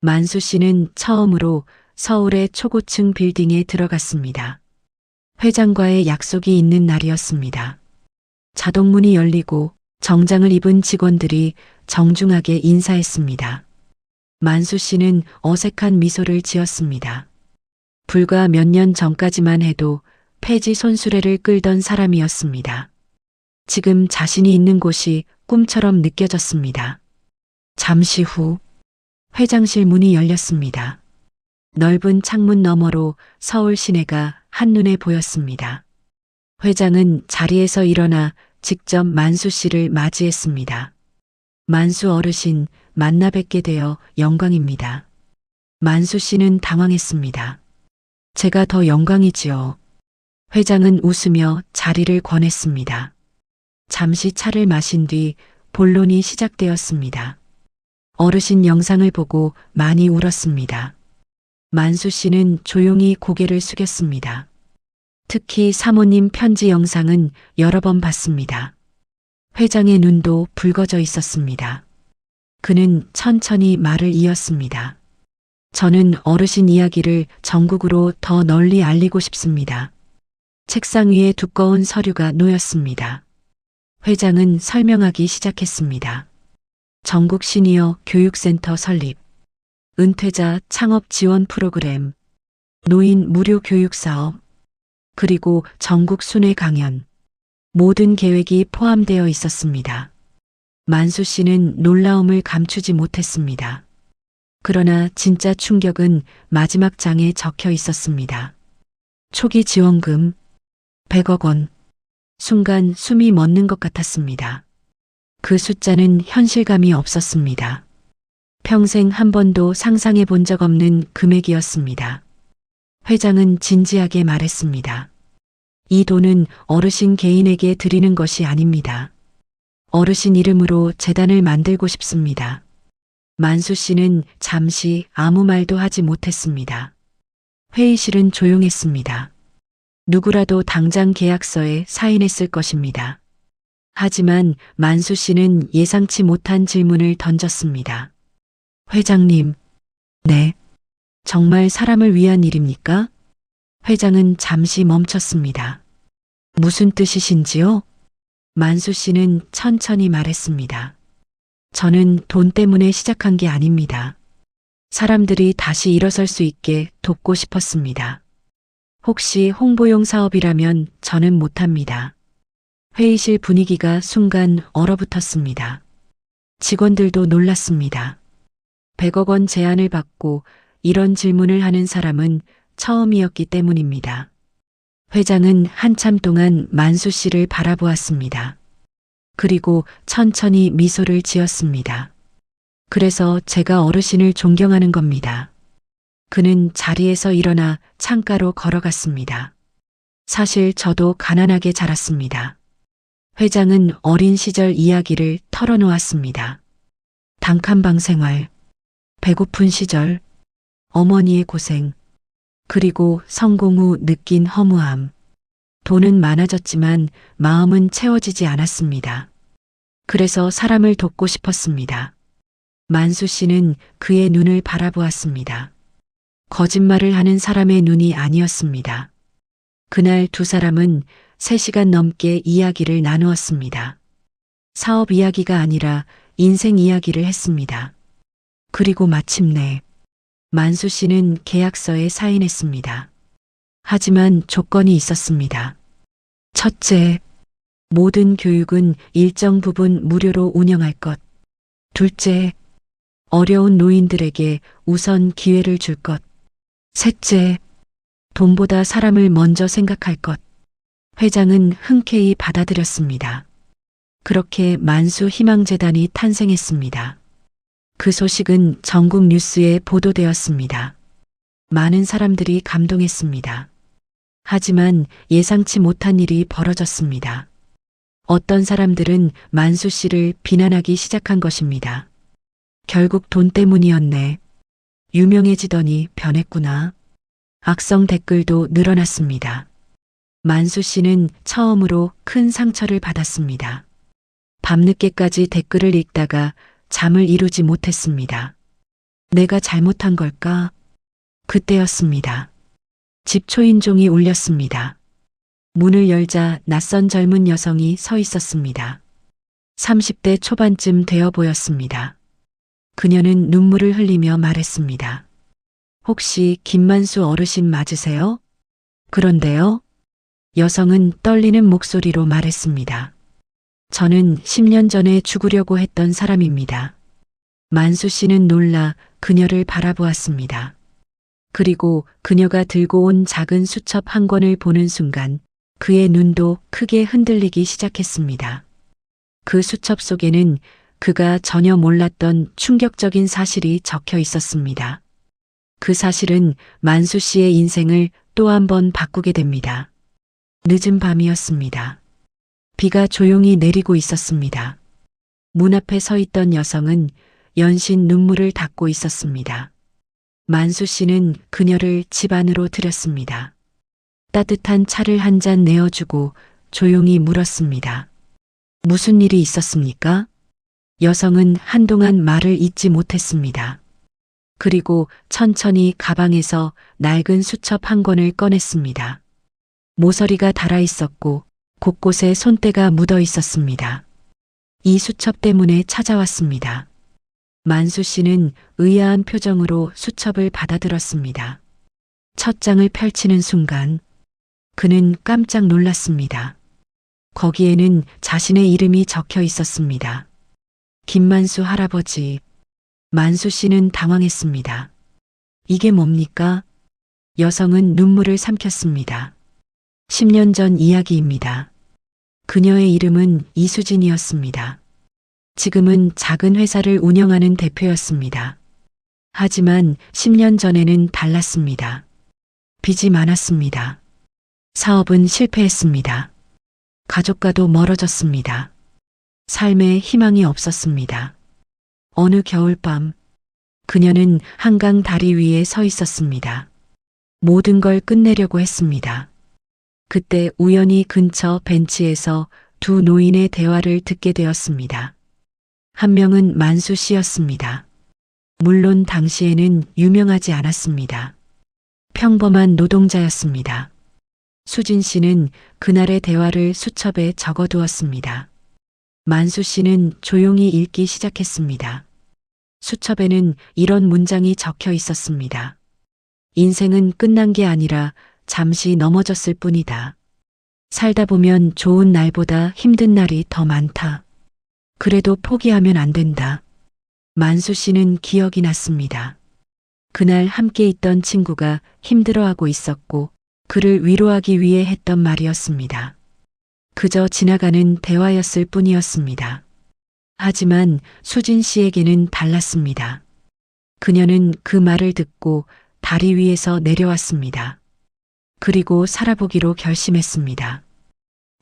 만수 씨는 처음으로 서울의 초고층 빌딩에 들어갔습니다. 회장과의 약속이 있는 날이었습니다. 자동문이 열리고 정장을 입은 직원들이 정중하게 인사했습니다. 만수 씨는 어색한 미소를 지었습니다. 불과 몇 년 전까지만 해도 폐지 손수레를 끌던 사람이었습니다. 지금 자신이 있는 곳이 꿈처럼 느껴졌습니다. 잠시 후 회장실 문이 열렸습니다. 넓은 창문 너머로 서울 시내가 한눈에 보였습니다. 회장은 자리에서 일어나 직접 만수 씨를 맞이했습니다. 만수 어르신, 만나 뵙게 되어 영광입니다. 만수 씨는 당황했습니다. 제가 더 영광이지요. 회장은 웃으며 자리를 권했습니다. 잠시 차를 마신 뒤 본론이 시작되었습니다. 어르신 영상을 보고 많이 울었습니다. 만수 씨는 조용히 고개를 숙였습니다. 특히 사모님 편지 영상은 여러 번 봤습니다. 회장의 눈도 붉어져 있었습니다. 그는 천천히 말을 이었습니다. 저는 어르신 이야기를 전국으로 더 널리 알리고 싶습니다. 책상 위에 두꺼운 서류가 놓였습니다. 회장은 설명하기 시작했습니다. 전국 시니어 교육센터 설립, 은퇴자 창업 지원 프로그램, 노인 무료 교육 사업, 그리고 전국 순회 강연. 모든 계획이 포함되어 있었습니다. 만수 씨는 놀라움을 감추지 못했습니다. 그러나 진짜 충격은 마지막 장에 적혀 있었습니다. 초기 지원금 100억 원. 순간 숨이 멎는 것 같았습니다. 그 숫자는 현실감이 없었습니다. 평생 한 번도 상상해 본 적 없는 금액이었습니다. 회장은 진지하게 말했습니다. 이 돈은 어르신 개인에게 드리는 것이 아닙니다. 어르신 이름으로 재단을 만들고 싶습니다. 만수 씨는 잠시 아무 말도 하지 못했습니다. 회의실은 조용했습니다. 누구라도 당장 계약서에 사인했을 것입니다. 하지만 만수 씨는 예상치 못한 질문을 던졌습니다. 회장님, 네. 정말 사람을 위한 일입니까? 회장은 잠시 멈췄습니다. 무슨 뜻이신지요? 만수 씨는 천천히 말했습니다. 저는 돈 때문에 시작한 게 아닙니다. 사람들이 다시 일어설 수 있게 돕고 싶었습니다. 혹시 홍보용 사업이라면 저는 못합니다. 회의실 분위기가 순간 얼어붙었습니다. 직원들도 놀랐습니다. 100억 원 제안을 받고 이런 질문을 하는 사람은 처음이었기 때문입니다. 회장은 한참 동안 만수 씨를 바라보았습니다. 그리고 천천히 미소를 지었습니다. 그래서 제가 어르신을 존경하는 겁니다. 그는 자리에서 일어나 창가로 걸어갔습니다. 사실 저도 가난하게 자랐습니다. 회장은 어린 시절 이야기를 털어놓았습니다. 단칸방 생활, 배고픈 시절, 어머니의 고생, 그리고 성공 후 느낀 허무함. 돈은 많아졌지만 마음은 채워지지 않았습니다. 그래서 사람을 돕고 싶었습니다. 만수 씨는 그의 눈을 바라보았습니다. 거짓말을 하는 사람의 눈이 아니었습니다. 그날 두 사람은 3시간 넘게 이야기를 나누었습니다. 사업 이야기가 아니라 인생 이야기를 했습니다. 그리고 마침내 만수 씨는 계약서에 사인했습니다. 하지만 조건이 있었습니다. 첫째, 모든 교육은 일정 부분 무료로 운영할 것. 둘째, 어려운 노인들에게 우선 기회를 줄 것. 셋째, 돈보다 사람을 먼저 생각할 것. 회장은 흔쾌히 받아들였습니다. 그렇게 만수 희망재단이 탄생했습니다. 그 소식은 전국 뉴스에 보도되었습니다. 많은 사람들이 감동했습니다. 하지만 예상치 못한 일이 벌어졌습니다. 어떤 사람들은 만수 씨를 비난하기 시작한 것입니다. 결국 돈 때문이었네. 유명해지더니 변했구나. 악성 댓글도 늘어났습니다. 만수 씨는 처음으로 큰 상처를 받았습니다. 밤늦게까지 댓글을 읽다가 잠을 이루지 못했습니다. 내가 잘못한 걸까? 그때였습니다. 집 초인종이 울렸습니다. 문을 열자 낯선 젊은 여성이 서 있었습니다. 30대 초반쯤 되어 보였습니다. 그녀는 눈물을 흘리며 말했습니다. 혹시 김만수 어르신 맞으세요? 그런데요? 여성은 떨리는 목소리로 말했습니다. 저는 10년 전에 죽으려고 했던 사람입니다. 만수 씨는 놀라 그녀를 바라보았습니다. 그리고 그녀가 들고 온 작은 수첩 한 권을 보는 순간 그의 눈도 크게 흔들리기 시작했습니다. 그 수첩 속에는 그가 전혀 몰랐던 충격적인 사실이 적혀 있었습니다. 그 사실은 만수 씨의 인생을 또 한 번 바꾸게 됩니다. 늦은 밤이었습니다. 비가 조용히 내리고 있었습니다. 문 앞에 서 있던 여성은 연신 눈물을 닦고 있었습니다. 만수 씨는 그녀를 집 안으로 들였습니다. 따뜻한 차를 한 잔 내어주고 조용히 물었습니다. 무슨 일이 있었습니까? 여성은 한동안 말을 잇지 못했습니다. 그리고 천천히 가방에서 낡은 수첩 한 권을 꺼냈습니다. 모서리가 달아 있었고 곳곳에 손때가 묻어 있었습니다. 이 수첩 때문에 찾아왔습니다. 만수 씨는 의아한 표정으로 수첩을 받아들었습니다. 첫 장을 펼치는 순간 그는 깜짝 놀랐습니다. 거기에는 자신의 이름이 적혀 있었습니다. 김만수 할아버지. 만수 씨는 당황했습니다. 이게 뭡니까? 여성은 눈물을 삼켰습니다. 10년 전 이야기입니다. 그녀의 이름은 이수진이었습니다. 지금은 작은 회사를 운영하는 대표였습니다. 하지만 10년 전에는 달랐습니다. 빚이 많았습니다. 사업은 실패했습니다. 가족과도 멀어졌습니다. 삶에 희망이 없었습니다. 어느 겨울밤, 그녀는 한강 다리 위에 서 있었습니다. 모든 걸 끝내려고 했습니다. 그때 우연히 근처 벤치에서 두 노인의 대화를 듣게 되었습니다. 한 명은 만수 씨였습니다. 물론 당시에는 유명하지 않았습니다. 평범한 노동자였습니다. 수진 씨는 그날의 대화를 수첩에 적어두었습니다. 만수 씨는 조용히 읽기 시작했습니다. 수첩에는 이런 문장이 적혀 있었습니다. 인생은 끝난 게 아니라 잠시 넘어졌을 뿐이다. 살다 보면 좋은 날보다 힘든 날이 더 많다. 그래도 포기하면 안 된다. 만수 씨는 기억이 났습니다. 그날 함께 있던 친구가 힘들어하고 있었고 그를 위로하기 위해 했던 말이었습니다. 그저 지나가는 대화였을 뿐이었습니다. 하지만 수진 씨에게는 달랐습니다. 그녀는 그 말을 듣고 다리 위에서 내려왔습니다. 그리고 살아보기로 결심했습니다.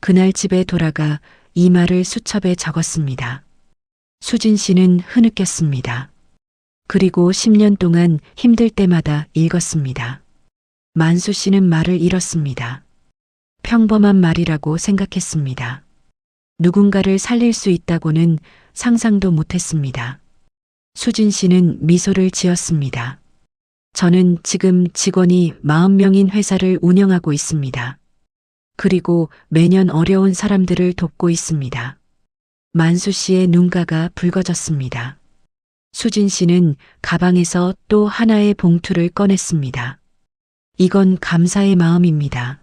그날 집에 돌아가 이 말을 수첩에 적었습니다. 수진 씨는 흐느꼈습니다. 그리고 10년 동안 힘들 때마다 읽었습니다. 만수 씨는 말을 잃었습니다. 평범한 말이라고 생각했습니다. 누군가를 살릴 수 있다고는 상상도 못했습니다. 수진 씨는 미소를 지었습니다. 저는 지금 직원이 40명인 회사를 운영하고 있습니다. 그리고 매년 어려운 사람들을 돕고 있습니다. 만수 씨의 눈가가 붉어졌습니다. 수진 씨는 가방에서 또 하나의 봉투를 꺼냈습니다. 이건 감사의 마음입니다.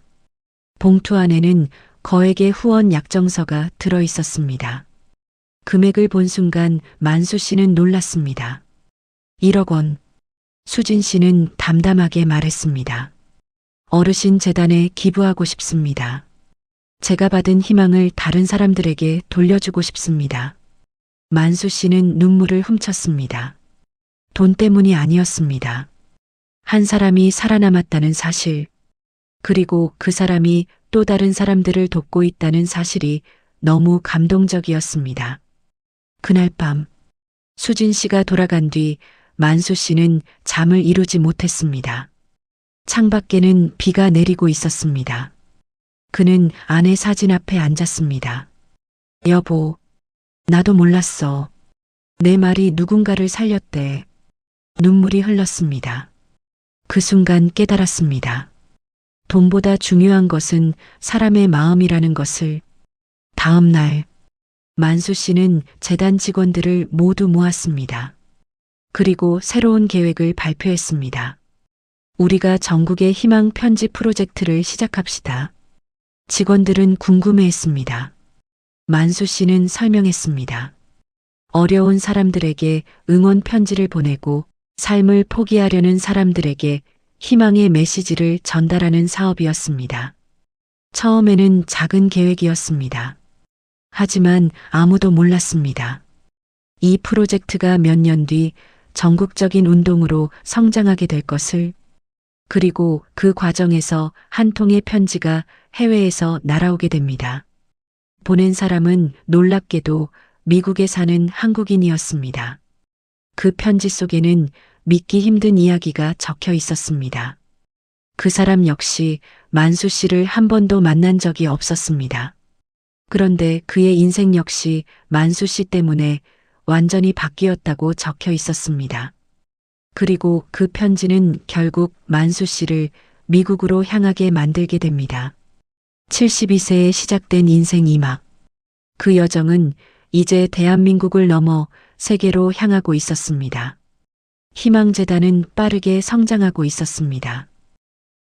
봉투 안에는 거액의 후원 약정서가 들어 있었습니다. 금액을 본 순간 만수 씨는 놀랐습니다. 1억 원. 수진 씨는 담담하게 말했습니다. 어르신 재단에 기부하고 싶습니다. 제가 받은 희망을 다른 사람들에게 돌려주고 싶습니다. 만수 씨는 눈물을 훔쳤습니다. 돈 때문이 아니었습니다. 한 사람이 살아남았다는 사실, 그리고 그 사람이 또 다른 사람들을 돕고 있다는 사실이 너무 감동적이었습니다. 그날 밤, 수진 씨가 돌아간 뒤 만수 씨는 잠을 이루지 못했습니다. 창밖에는 비가 내리고 있었습니다. 그는 아내 사진 앞에 앉았습니다. 여보, 나도 몰랐어. 내 말이 누군가를 살렸대. 눈물이 흘렀습니다. 그 순간 깨달았습니다. 돈보다 중요한 것은 사람의 마음이라는 것을. 다음 날, 만수 씨는 재단 직원들을 모두 모았습니다. 그리고 새로운 계획을 발표했습니다. 우리가 전국의 희망 편지 프로젝트를 시작합시다. 직원들은 궁금해했습니다. 만수 씨는 설명했습니다. 어려운 사람들에게 응원 편지를 보내고 삶을 포기하려는 사람들에게 희망의 메시지를 전달하는 사업이었습니다. 처음에는 작은 계획이었습니다. 하지만 아무도 몰랐습니다. 이 프로젝트가 몇 년 뒤 전국적인 운동으로 성장하게 될 것을. 그리고 그 과정에서 한 통의 편지가 해외에서 날아오게 됩니다. 보낸 사람은 놀랍게도 미국에 사는 한국인이었습니다. 그 편지 속에는 믿기 힘든 이야기가 적혀 있었습니다. 그 사람 역시 만수 씨를 한 번도 만난 적이 없었습니다. 그런데 그의 인생 역시 만수 씨 때문에 완전히 바뀌었다고 적혀 있었습니다. 그리고 그 편지는 결국 만수 씨를 미국으로 향하게 만들게 됩니다. 72세에 시작된 인생 2막. 그 여정은 이제 대한민국을 넘어 세계로 향하고 있었습니다. 희망재단은 빠르게 성장하고 있었습니다.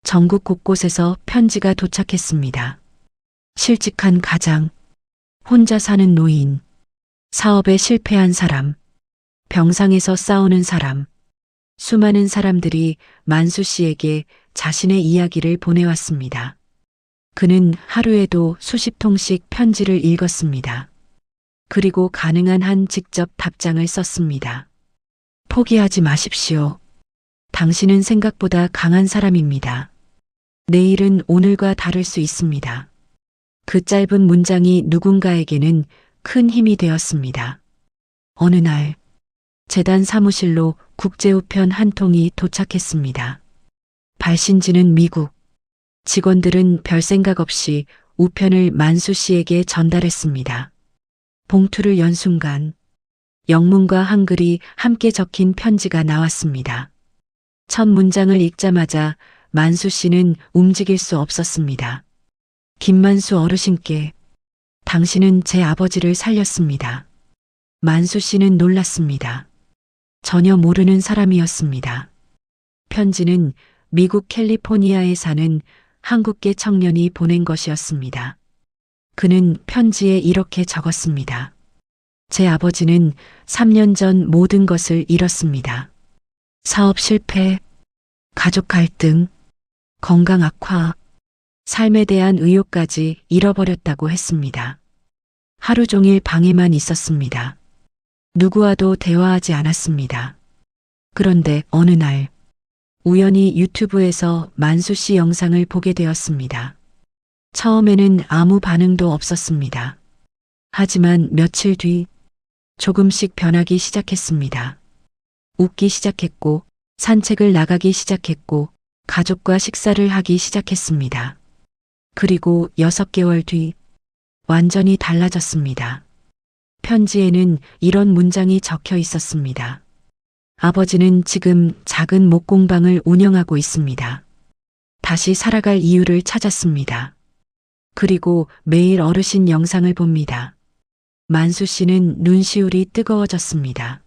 전국 곳곳에서 편지가 도착했습니다. 실직한 가장, 혼자 사는 노인, 사업에 실패한 사람, 병상에서 싸우는 사람, 수많은 사람들이 만수 씨에게 자신의 이야기를 보내왔습니다. 그는 하루에도 수십 통씩 편지를 읽었습니다. 그리고 가능한 한 직접 답장을 썼습니다. 포기하지 마십시오. 당신은 생각보다 강한 사람입니다. 내일은 오늘과 다를 수 있습니다. 그 짧은 문장이 누군가에게는 큰 힘이 되었습니다. 어느 날, 재단 사무실로 국제우편 한 통이 도착했습니다. 발신지는 미국. 직원들은 별 생각 없이 우편을 만수 씨에게 전달했습니다. 봉투를 연 순간 영문과 한글이 함께 적힌 편지가 나왔습니다. 첫 문장을 읽자마자 만수 씨는 움직일 수 없었습니다. 김만수 어르신께, 당신은 제 아버지를 살렸습니다. 만수 씨는 놀랐습니다. 전혀 모르는 사람이었습니다. 편지는 미국 캘리포니아에 사는 한국계 청년이 보낸 것이었습니다. 그는 편지에 이렇게 적었습니다. 제 아버지는 3년 전 모든 것을 잃었습니다. 사업 실패, 가족 갈등, 건강 악화, 삶에 대한 의욕까지 잃어버렸다고 했습니다. 하루 종일 방에만 있었습니다. 누구와도 대화하지 않았습니다. 그런데 어느 날 우연히 유튜브에서 만수 씨 영상을 보게 되었습니다. 처음에는 아무 반응도 없었습니다. 하지만 며칠 뒤 조금씩 변하기 시작했습니다. 웃기 시작했고, 산책을 나가기 시작했고, 가족과 식사를 하기 시작했습니다. 그리고 6개월 뒤 완전히 달라졌습니다. 편지에는 이런 문장이 적혀 있었습니다. 아버지는 지금 작은 목공방을 운영하고 있습니다. 다시 살아갈 이유를 찾았습니다. 그리고 매일 어르신 영상을 봅니다. 만수 씨는 눈시울이 뜨거워졌습니다.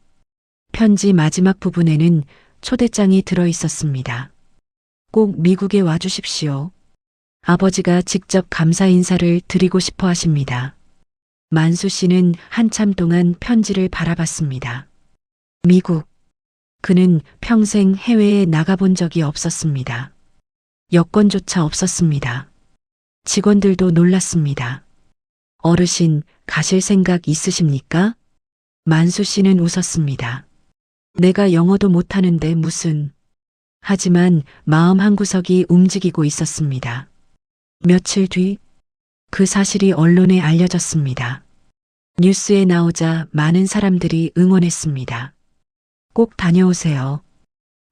편지 마지막 부분에는 초대장이 들어 있었습니다. 꼭 미국에 와주십시오. 아버지가 직접 감사 인사를 드리고 싶어 하십니다. 만수 씨는 한참 동안 편지를 바라봤습니다. 미국. 그는 평생 해외에 나가본 적이 없었습니다. 여권조차 없었습니다. 직원들도 놀랐습니다. 어르신, 가실 생각 있으십니까? 만수 씨는 웃었습니다. 내가 영어도 못하는데 무슨. 하지만 마음 한구석이 움직이고 있었습니다. 며칠 뒤 그 사실이 언론에 알려졌습니다. 뉴스에 나오자 많은 사람들이 응원했습니다. 꼭 다녀오세요.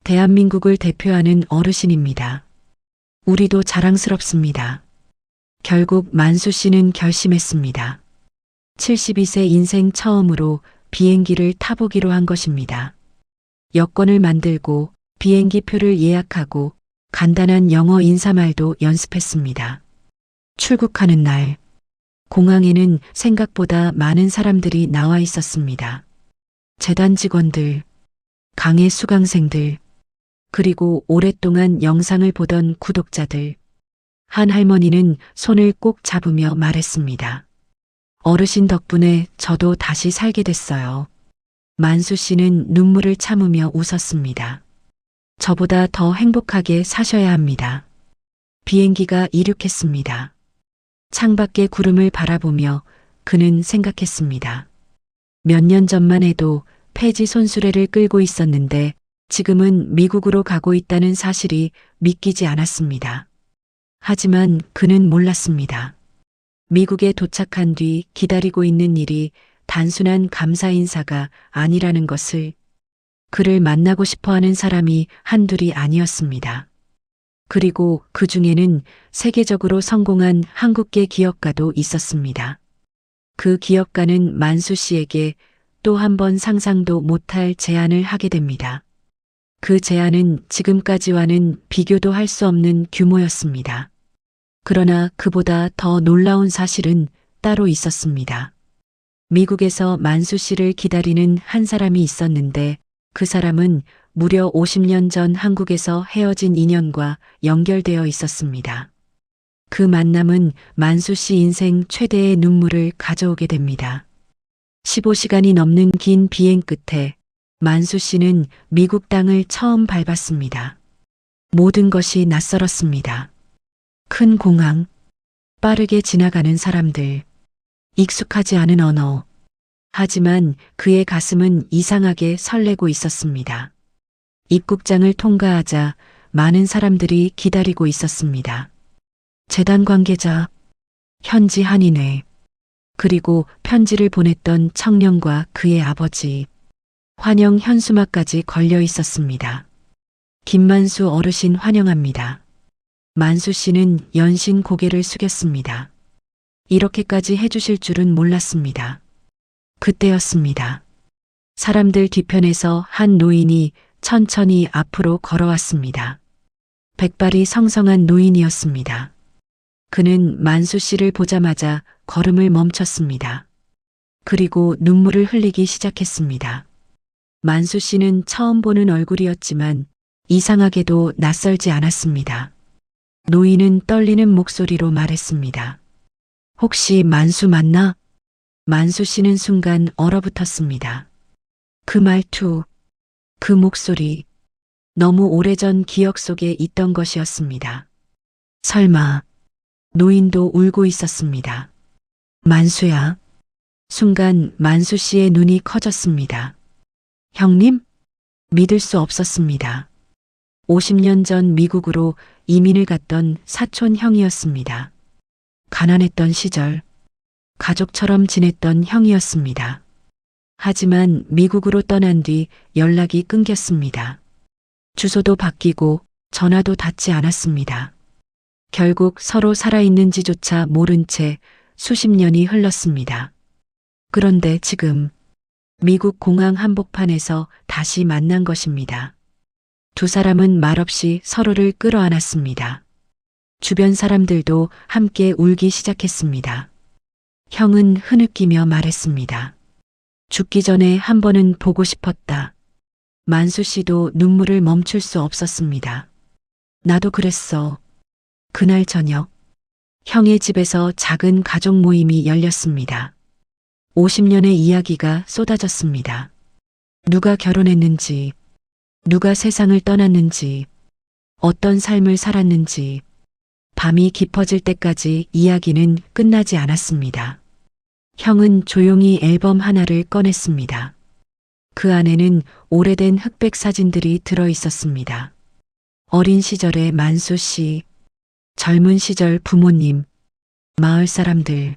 대한민국을 대표하는 어르신입니다. 우리도 자랑스럽습니다. 결국 만수 씨는 결심했습니다. 72세 인생 처음으로 비행기를 타보기로 한 것입니다. 여권을 만들고 비행기 표를 예약하고 간단한 영어 인사말도 연습했습니다. 출국하는 날, 공항에는 생각보다 많은 사람들이 나와 있었습니다. 재단 직원들, 강의 수강생들, 그리고 오랫동안 영상을 보던 구독자들. 한 할머니는 손을 꼭 잡으며 말했습니다. 어르신 덕분에 저도 다시 살게 됐어요. 만수 씨는 눈물을 참으며 웃었습니다. 저보다 더 행복하게 사셔야 합니다. 비행기가 이륙했습니다. 창밖의 구름을 바라보며 그는 생각했습니다. 몇 년 전만 해도 폐지 손수레를 끌고 있었는데 지금은 미국으로 가고 있다는 사실이 믿기지 않았습니다. 하지만 그는 몰랐습니다. 미국에 도착한 뒤 기다리고 있는 일이 단순한 감사 인사가 아니라는 것을, 그를 만나고 싶어 하는 사람이 한둘이 아니었습니다. 그리고 그 중에는 세계적으로 성공한 한국계 기업가도 있었습니다. 그 기업가는 만수 씨에게 또 한 번 상상도 못할 제안을 하게 됩니다. 그 제안은 지금까지와는 비교도 할 수 없는 규모였습니다. 그러나 그보다 더 놀라운 사실은 따로 있었습니다. 미국에서 만수 씨를 기다리는 한 사람이 있었는데 그 사람은 무려 50년 전 한국에서 헤어진 인연과 연결되어 있었습니다. 그 만남은 만수 씨 인생 최대의 눈물을 가져오게 됩니다. 15시간이 넘는 긴 비행 끝에 만수 씨는 미국 땅을 처음 밟았습니다. 모든 것이 낯설었습니다. 큰 공항, 빠르게 지나가는 사람들, 익숙하지 않은 언어. 하지만 그의 가슴은 이상하게 설레고 있었습니다. 입국장을 통과하자 많은 사람들이 기다리고 있었습니다. 재단 관계자, 현지 한인회, 그리고 편지를 보냈던 청년과 그의 아버지, 환영 현수막까지 걸려 있었습니다. 김만수 어르신 환영합니다. 만수 씨는 연신 고개를 숙였습니다. 이렇게까지 해주실 줄은 몰랐습니다. 그때였습니다. 사람들 뒤편에서 한 노인이 천천히 앞으로 걸어왔습니다. 백발이 성성한 노인이었습니다. 그는 만수 씨를 보자마자 걸음을 멈췄습니다. 그리고 눈물을 흘리기 시작했습니다. 만수 씨는 처음 보는 얼굴이었지만 이상하게도 낯설지 않았습니다. 노인은 떨리는 목소리로 말했습니다. 혹시 만수 맞나? 만수 씨는 순간 얼어붙었습니다. 그 말투, 그 목소리, 너무 오래전 기억 속에 있던 것이었습니다. 설마, 노인도 울고 있었습니다. 만수야. 순간 만수 씨의 눈이 커졌습니다. 형님? 믿을 수 없었습니다. 50년 전 미국으로 이민을 갔던 사촌 형이었습니다. 가난했던 시절, 가족처럼 지냈던 형이었습니다. 하지만 미국으로 떠난 뒤 연락이 끊겼습니다. 주소도 바뀌고 전화도 닿지 않았습니다. 결국 서로 살아있는지조차 모른 채 수십 년이 흘렀습니다. 그런데 지금 미국 공항 한복판에서 다시 만난 것입니다. 두 사람은 말없이 서로를 끌어안았습니다. 주변 사람들도 함께 울기 시작했습니다. 형은 흐느끼며 말했습니다. 죽기 전에 한 번은 보고 싶었다. 만수 씨도 눈물을 멈출 수 없었습니다. 나도 그랬어. 그날 저녁, 형의 집에서 작은 가족 모임이 열렸습니다. 50년의 이야기가 쏟아졌습니다. 누가 결혼했는지, 누가 세상을 떠났는지, 어떤 삶을 살았는지, 밤이 깊어질 때까지 이야기는 끝나지 않았습니다. 형은 조용히 앨범 하나를 꺼냈습니다. 그 안에는 오래된 흑백 사진들이 들어 있었습니다. 어린 시절의 만수 씨, 젊은 시절 부모님, 마을 사람들,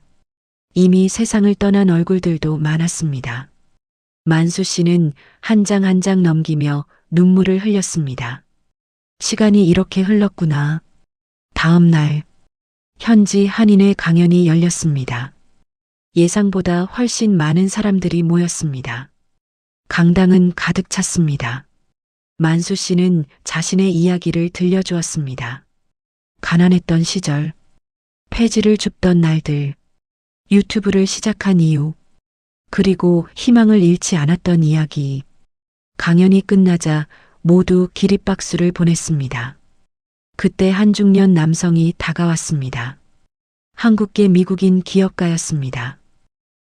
이미 세상을 떠난 얼굴들도 많았습니다. 만수 씨는 한 장 한 장 넘기며 눈물을 흘렸습니다. 시간이 이렇게 흘렀구나. 다음 날 현지 한인회 강연이 열렸습니다. 예상보다 훨씬 많은 사람들이 모였습니다. 강당은 가득 찼습니다. 만수 씨는 자신의 이야기를 들려주었습니다. 가난했던 시절, 폐지를 줍던 날들, 유튜브를 시작한 이유, 그리고 희망을 잃지 않았던 이야기. 강연이 끝나자 모두 기립박수를 보냈습니다. 그때 한 중년 남성이 다가왔습니다. 한국계 미국인 기업가였습니다.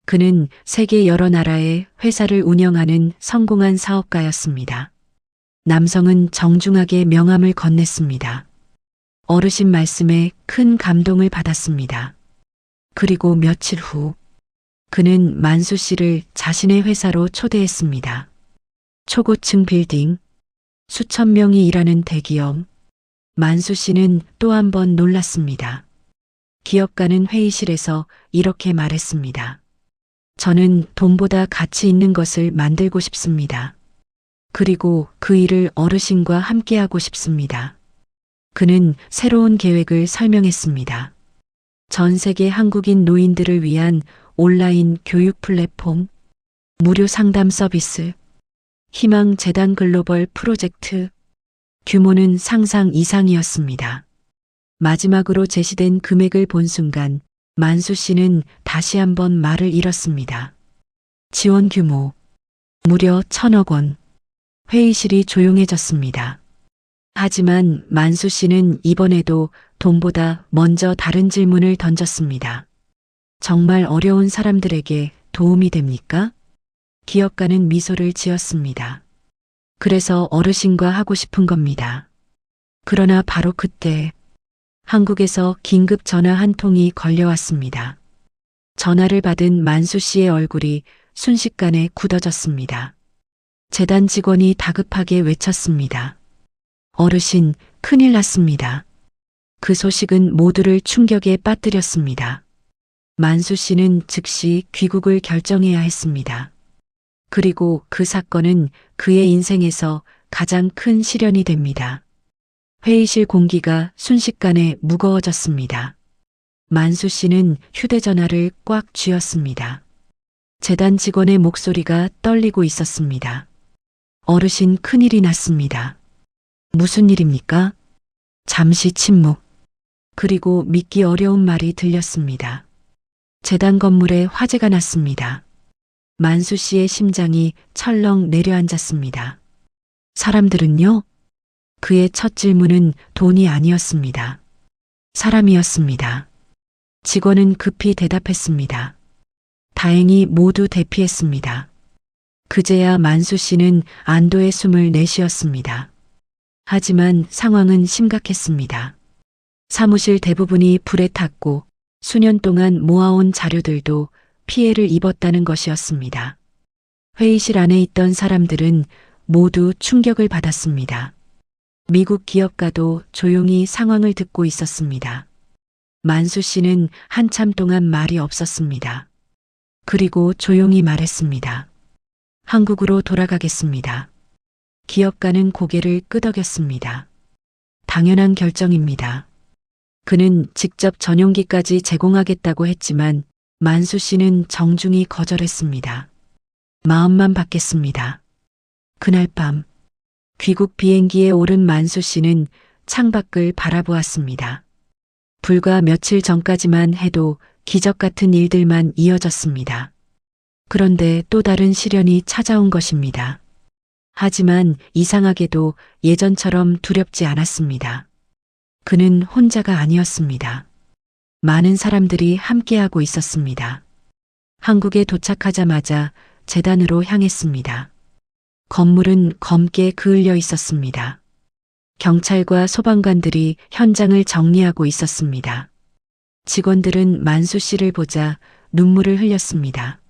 그는 세계 여러 나라의 회사를 운영하는 성공한 사업가였습니다. 남성은 정중하게 명함을 건넸습니다. 어르신 말씀에 큰 감동을 받았습니다. 그리고 며칠 후 그는 만수 씨를 자신의 회사로 초대했습니다. 초고층 빌딩, 수천 명이 일하는 대기업. 만수 씨는 또 한 번 놀랐습니다. 기업가는 회의실에서 이렇게 말했습니다. 저는 돈보다 가치 있는 것을 만들고 싶습니다. 그리고 그 일을 어르신과 함께하고 싶습니다. 그는 새로운 계획을 설명했습니다. 전 세계 한국인 노인들을 위한 온라인 교육 플랫폼, 무료 상담 서비스, 희망재단 글로벌 프로젝트. 규모는 상상 이상이었습니다. 마지막으로 제시된 금액을 본 순간 만수 씨는 다시 한번 말을 잃었습니다. 지원 규모 무려 1,000억 원. 회의실이 조용해졌습니다. 하지만 만수 씨는 이번에도 돈보다 먼저 다른 질문을 던졌습니다. 정말 어려운 사람들에게 도움이 됩니까? 기업가는 미소를 지었습니다. 그래서 어르신과 하고 싶은 겁니다. 그러나 바로 그때 한국에서 긴급 전화 한 통이 걸려왔습니다. 전화를 받은 만수 씨의 얼굴이 순식간에 굳어졌습니다. 재단 직원이 다급하게 외쳤습니다. 어르신, 큰일 났습니다. 그 소식은 모두를 충격에 빠뜨렸습니다. 만수 씨는 즉시 귀국을 결정해야 했습니다. 그리고 그 사건은 그의 인생에서 가장 큰 시련이 됩니다. 회의실 공기가 순식간에 무거워졌습니다. 만수 씨는 휴대전화를 꽉 쥐었습니다. 재단 직원의 목소리가 떨리고 있었습니다. 어르신, 큰일이 났습니다. 무슨 일입니까? 잠시 침묵. 그리고 믿기 어려운 말이 들렸습니다. 재단 건물에 화재가 났습니다. 만수 씨의 심장이 철렁 내려앉았습니다. 사람들은요? 그의 첫 질문은 돈이 아니었습니다. 사람이었습니다. 직원은 급히 대답했습니다. 다행히 모두 대피했습니다. 그제야 만수 씨는 안도의 숨을 내쉬었습니다. 하지만 상황은 심각했습니다. 사무실 대부분이 불에 탔고 수년 동안 모아온 자료들도 피해를 입었다는 것이었습니다. 회의실 안에 있던 사람들은 모두 충격을 받았습니다. 미국 기업가도 조용히 상황을 듣고 있었습니다. 만수 씨는 한참 동안 말이 없었습니다. 그리고 조용히 말했습니다. 한국으로 돌아가겠습니다. 기업가는 고개를 끄덕였습니다. 당연한 결정입니다. 그는 직접 전용기까지 제공하겠다고 했지만 만수 씨는 정중히 거절했습니다. 마음만 받겠습니다. 그날 밤 귀국 비행기에 오른 만수 씨는 창밖을 바라보았습니다. 불과 며칠 전까지만 해도 기적 같은 일들만 이어졌습니다. 그런데 또 다른 시련이 찾아온 것입니다. 하지만 이상하게도 예전처럼 두렵지 않았습니다. 그는 혼자가 아니었습니다. 많은 사람들이 함께하고 있었습니다. 한국에 도착하자마자 재단으로 향했습니다. 건물은 검게 그을려 있었습니다. 경찰과 소방관들이 현장을 정리하고 있었습니다. 직원들은 만수 씨를 보자 눈물을 흘렸습니다.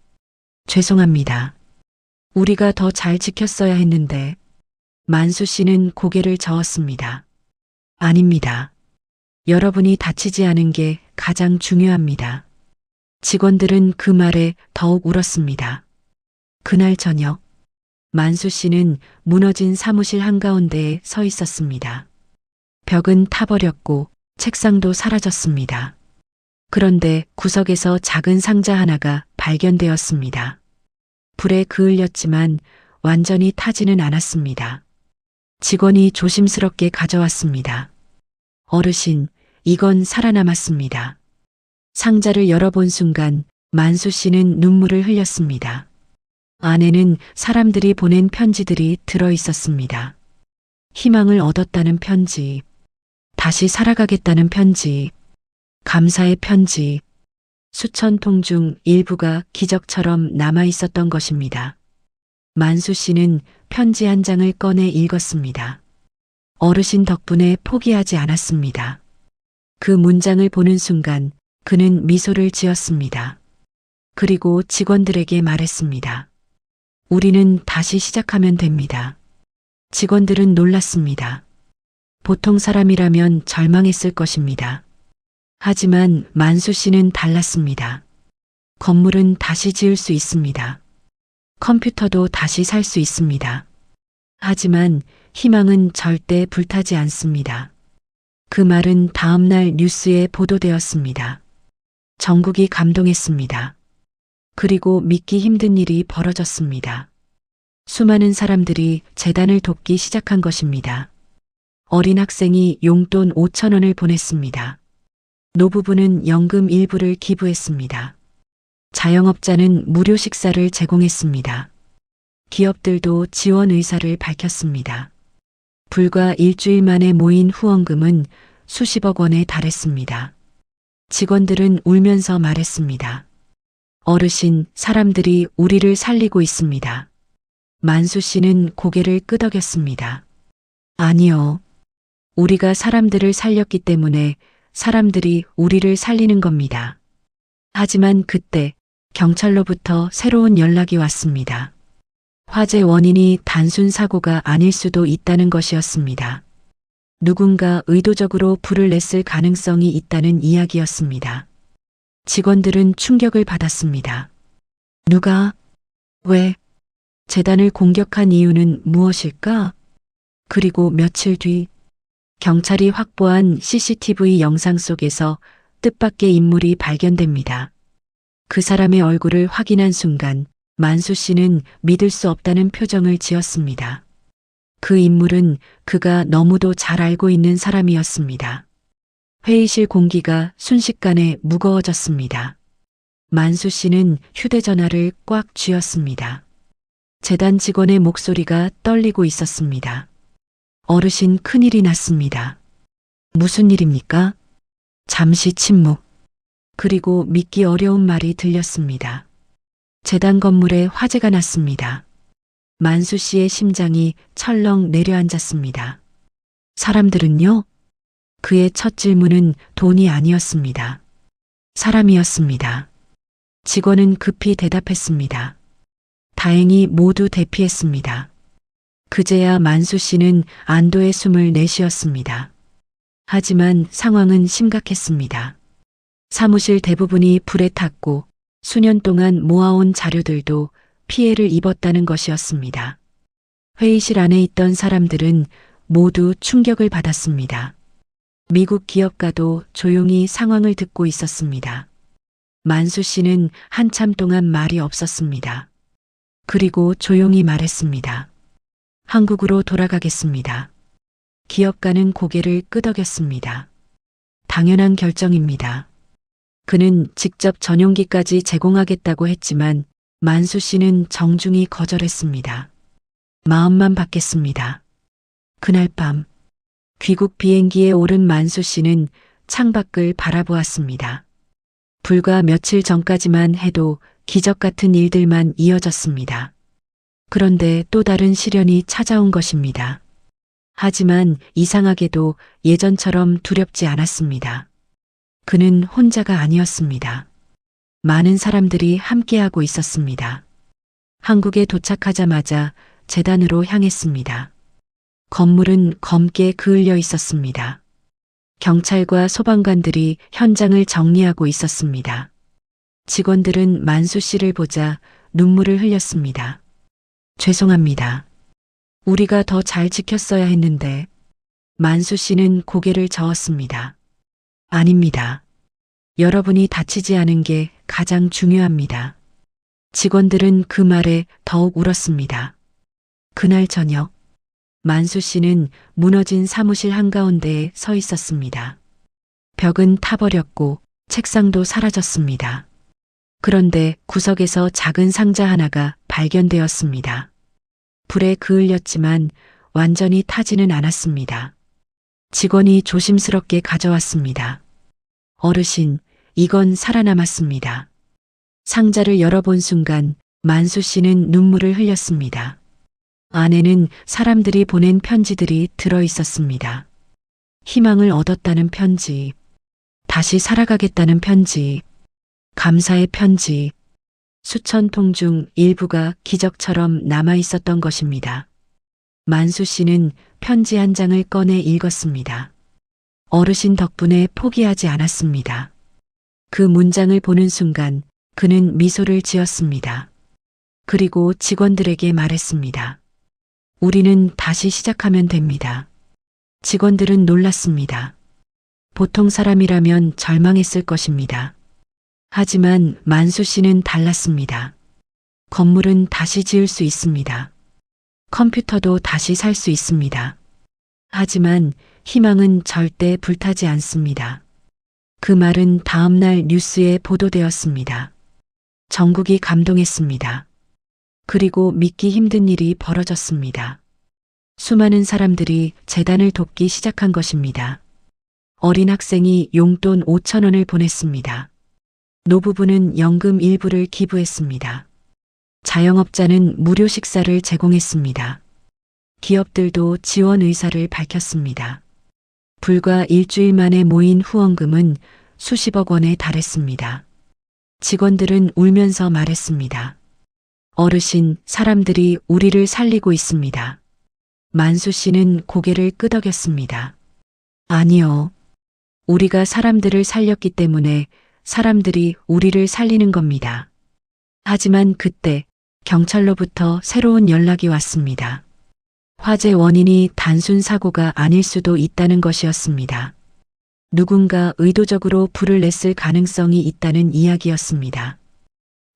죄송합니다. 우리가 더 잘 지켰어야 했는데. 만수 씨는 고개를 저었습니다. 아닙니다. 여러분이 다치지 않은 게 가장 중요합니다. 직원들은 그 말에 더욱 울었습니다. 그날 저녁 만수 씨는 무너진 사무실 한가운데에 서 있었습니다. 벽은 타버렸고 책상도 사라졌습니다. 그런데 구석에서 작은 상자 하나가 발견되었습니다. 불에 그을렸지만 완전히 타지는 않았습니다. 직원이 조심스럽게 가져왔습니다. 어르신, 이건 살아남았습니다. 상자를 열어본 순간 만수 씨는 눈물을 흘렸습니다. 안에는 사람들이 보낸 편지들이 들어 있었습니다. 희망을 얻었다는 편지, 다시 살아가겠다는 편지, 감사의 편지, 수천 통 중 일부가 기적처럼 남아 있었던 것입니다. 만수 씨는 편지 한 장을 꺼내 읽었습니다. 어르신 덕분에 포기하지 않았습니다. 그 문장을 보는 순간 그는 미소를 지었습니다. 그리고 직원들에게 말했습니다. 우리는 다시 시작하면 됩니다. 직원들은 놀랐습니다. 보통 사람이라면 절망했을 것입니다. 하지만 만수 씨는 달랐습니다. 건물은 다시 지을 수 있습니다. 컴퓨터도 다시 살 수 있습니다. 하지만 희망은 절대 불타지 않습니다. 그 말은 다음날 뉴스에 보도되었습니다. 전국이 감동했습니다. 그리고 믿기 힘든 일이 벌어졌습니다. 수많은 사람들이 재단을 돕기 시작한 것입니다. 어린 학생이 용돈 5천 원을 보냈습니다. 노부부는 연금 일부를 기부했습니다. 자영업자는 무료 식사를 제공했습니다. 기업들도 지원 의사를 밝혔습니다. 불과 일주일 만에 모인 후원금은 수십억 원에 달했습니다. 직원들은 울면서 말했습니다. 어르신, 사람들이 우리를 살리고 있습니다. 만수 씨는 고개를 끄덕였습니다. 아니요. 우리가 사람들을 살렸기 때문에 사람들이 우리를 살리는 겁니다. 하지만 그때 경찰로부터 새로운 연락이 왔습니다. 화재 원인이 단순 사고가 아닐 수도 있다는 것이었습니다. 누군가 의도적으로 불을 냈을 가능성이 있다는 이야기였습니다. 직원들은 충격을 받았습니다. 누가? 왜? 재단을 공격한 이유는 무엇일까? 그리고 며칠 뒤 경찰이 확보한 CCTV 영상 속에서 뜻밖의 인물이 발견됩니다. 그 사람의 얼굴을 확인한 순간 만수 씨는 믿을 수 없다는 표정을 지었습니다. 그 인물은 그가 너무도 잘 알고 있는 사람이었습니다. 회의실 공기가 순식간에 무거워졌습니다. 만수 씨는 휴대전화를 꽉 쥐었습니다. 재단 직원의 목소리가 떨리고 있었습니다. 어르신, 큰일이 났습니다. 무슨 일입니까? 잠시 침묵. 그리고 믿기 어려운 말이 들렸습니다. 재단 건물에 화재가 났습니다. 만수 씨의 심장이 철렁 내려앉았습니다. 사람들은요? 그의 첫 질문은 돈이 아니었습니다. 사람이었습니다. 직원은 급히 대답했습니다. 다행히 모두 대피했습니다. 그제야 만수 씨는 안도의 숨을 내쉬었습니다. 하지만 상황은 심각했습니다. 사무실 대부분이 불에 탔고 수년 동안 모아온 자료들도 피해를 입었다는 것이었습니다. 회의실 안에 있던 사람들은 모두 충격을 받았습니다. 미국 기업가도 조용히 상황을 듣고 있었습니다. 만수 씨는 한참 동안 말이 없었습니다. 그리고 조용히 말했습니다. 한국으로 돌아가겠습니다. 기업가는 고개를 끄덕였습니다. 당연한 결정입니다. 그는 직접 전용기까지 제공하겠다고 했지만 만수 씨는 정중히 거절했습니다. 마음만 받겠습니다. 그날 밤 귀국 비행기에 오른 만수 씨는 창밖을 바라보았습니다. 불과 며칠 전까지만 해도 기적 같은 일들만 이어졌습니다. 그런데 또 다른 시련이 찾아온 것입니다. 하지만 이상하게도 예전처럼 두렵지 않았습니다. 그는 혼자가 아니었습니다. 많은 사람들이 함께하고 있었습니다. 한국에 도착하자마자 재단으로 향했습니다. 건물은 검게 그을려 있었습니다. 경찰과 소방관들이 현장을 정리하고 있었습니다. 직원들은 만수 씨를 보자 눈물을 흘렸습니다. 죄송합니다. 우리가 더 잘 지켰어야 했는데. 만수 씨는 고개를 저었습니다. 아닙니다. 여러분이 다치지 않은 게 가장 중요합니다. 직원들은 그 말에 더욱 울었습니다. 그날 저녁, 만수 씨는 무너진 사무실 한가운데에 서 있었습니다. 벽은 타버렸고 책상도 사라졌습니다. 그런데 구석에서 작은 상자 하나가 발견되었습니다. 불에 그을렸지만 완전히 타지는 않았습니다. 직원이 조심스럽게 가져왔습니다. 어르신, 이건 살아남았습니다. 상자를 열어본 순간 만수 씨는 눈물을 흘렸습니다. 안에는 사람들이 보낸 편지들이 들어 있었습니다. 희망을 얻었다는 편지, 다시 살아가겠다는 편지, 감사의 편지, 수천 통 중 일부가 기적처럼 남아 있었던 것입니다. 만수 씨는 편지 한 장을 꺼내 읽었습니다. 어르신 덕분에 포기하지 않았습니다. 그 문장을 보는 순간 그는 미소를 지었습니다. 그리고 직원들에게 말했습니다. 우리는 다시 시작하면 됩니다. 직원들은 놀랐습니다. 보통 사람이라면 절망했을 것입니다. 하지만 만수 씨는 달랐습니다. 건물은 다시 지을 수 있습니다. 컴퓨터도 다시 살 수 있습니다. 하지만 희망은 절대 불타지 않습니다. 그 말은 다음날 뉴스에 보도되었습니다. 전국이 감동했습니다. 그리고 믿기 힘든 일이 벌어졌습니다. 수많은 사람들이 재단을 돕기 시작한 것입니다. 어린 학생이 용돈 5천 원을 보냈습니다. 노부부는 연금 일부를 기부했습니다. 자영업자는 무료 식사를 제공했습니다. 기업들도 지원 의사를 밝혔습니다. 불과 일주일 만에 모인 후원금은 수십억 원에 달했습니다. 직원들은 울면서 말했습니다. 어르신, 사람들이 우리를 살리고 있습니다. 만수 씨는 고개를 끄덕였습니다. 아니요. 우리가 사람들을 살렸기 때문에 사람들이 우리를 살리는 겁니다. 하지만 그때 경찰로부터 새로운 연락이 왔습니다. 화재 원인이 단순 사고가 아닐 수도 있다는 것이었습니다. 누군가 의도적으로 불을 냈을 가능성이 있다는 이야기였습니다.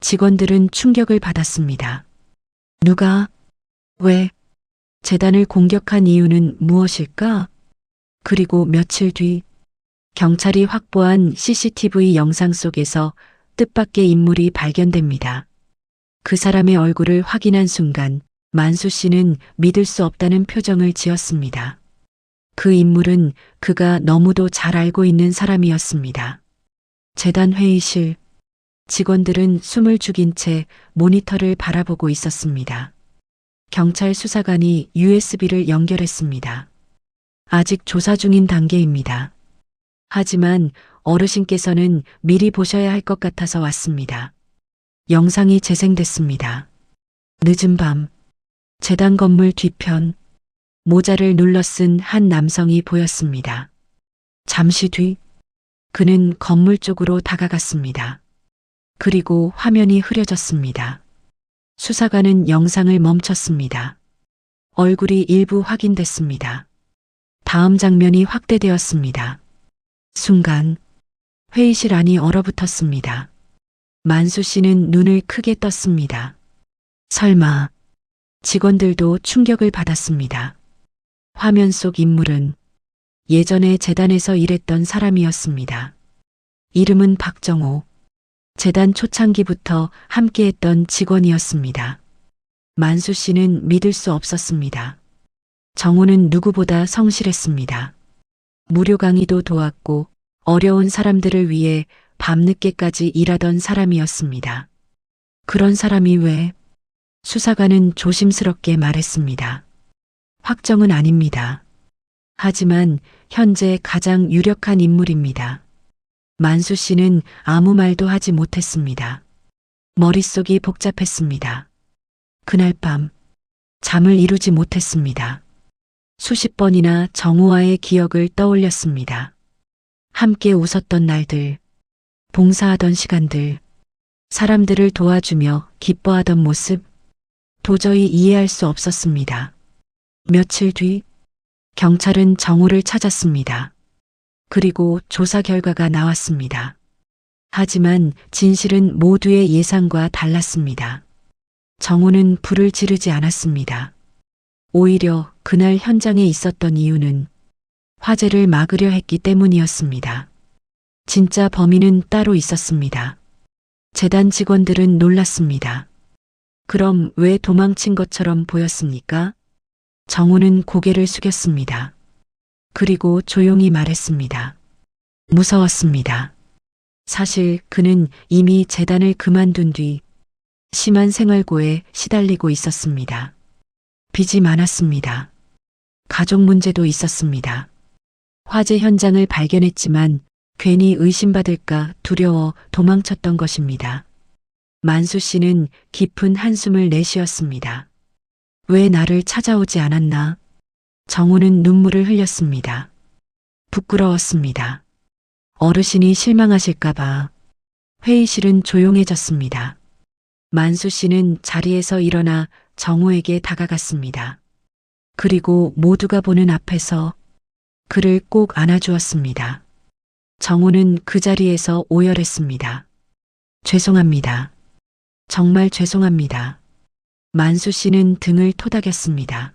직원들은 충격을 받았습니다. 누가, 왜, 재단을 공격한 이유는 무엇일까? 그리고 며칠 뒤, 경찰이 확보한 CCTV 영상 속에서 뜻밖의 인물이 발견됩니다. 그 사람의 얼굴을 확인한 순간 만수 씨는 믿을 수 없다는 표정을 지었습니다. 그 인물은 그가 너무도 잘 알고 있는 사람이었습니다. 재단 회의실, 직원들은 숨을 죽인 채 모니터를 바라보고 있었습니다. 경찰 수사관이 USB를 연결했습니다. 아직 조사 중인 단계입니다. 하지만 어르신께서는 미리 보셔야 할 것 같아서 왔습니다. 영상이 재생됐습니다. 늦은 밤, 재단 건물 뒤편, 모자를 눌러 쓴 한 남성이 보였습니다. 잠시 뒤, 그는 건물 쪽으로 다가갔습니다. 그리고 화면이 흐려졌습니다. 수사관은 영상을 멈췄습니다. 얼굴이 일부 확인됐습니다. 다음 장면이 확대되었습니다. 순간 회의실 안이 얼어붙었습니다. 만수 씨는 눈을 크게 떴습니다. 설마 직원들도 충격을 받았습니다. 화면 속 인물은 예전에 재단에서 일했던 사람이었습니다. 이름은 박정호. 재단 초창기부터 함께했던 직원이었습니다. 만수 씨는 믿을 수 없었습니다. 정호는 누구보다 성실했습니다. 무료 강의도 도왔고 어려운 사람들을 위해 밤늦게까지 일하던 사람이었습니다. 그런 사람이 왜? 수사관은 조심스럽게 말했습니다. 확정은 아닙니다. 하지만 현재 가장 유력한 인물입니다. 만수 씨는 아무 말도 하지 못했습니다. 머릿속이 복잡했습니다. 그날 밤 잠을 이루지 못했습니다. 수십 번이나 정우와의 기억을 떠올렸습니다. 함께 웃었던 날들, 봉사하던 시간들, 사람들을 도와주며 기뻐하던 모습, 도저히 이해할 수 없었습니다. 며칠 뒤 경찰은 정우를 찾았습니다. 그리고 조사 결과가 나왔습니다. 하지만 진실은 모두의 예상과 달랐습니다. 정우는 불을 지르지 않았습니다. 오히려 그날 현장에 있었던 이유는 화재를 막으려 했기 때문이었습니다. 진짜 범인은 따로 있었습니다. 재단 직원들은 놀랐습니다. 그럼 왜 도망친 것처럼 보였습니까? 정우는 고개를 숙였습니다. 그리고 조용히 말했습니다. 무서웠습니다. 사실 그는 이미 재단을 그만둔 뒤 심한 생활고에 시달리고 있었습니다. 빚이 많았습니다. 가족 문제도 있었습니다. 화재 현장을 발견했지만 괜히 의심받을까 두려워 도망쳤던 것입니다. 만수 씨는 깊은 한숨을 내쉬었습니다. 왜 나를 찾아오지 않았나? 정우는 눈물을 흘렸습니다. 부끄러웠습니다. 어르신이 실망하실까봐. 회의실은 조용해졌습니다. 만수 씨는 자리에서 일어나 정우에게 다가갔습니다. 그리고 모두가 보는 앞에서 그를 꼭 안아주었습니다. 정우는 그 자리에서 오열했습니다. 죄송합니다. 정말 죄송합니다. 만수 씨는 등을 토닥였습니다.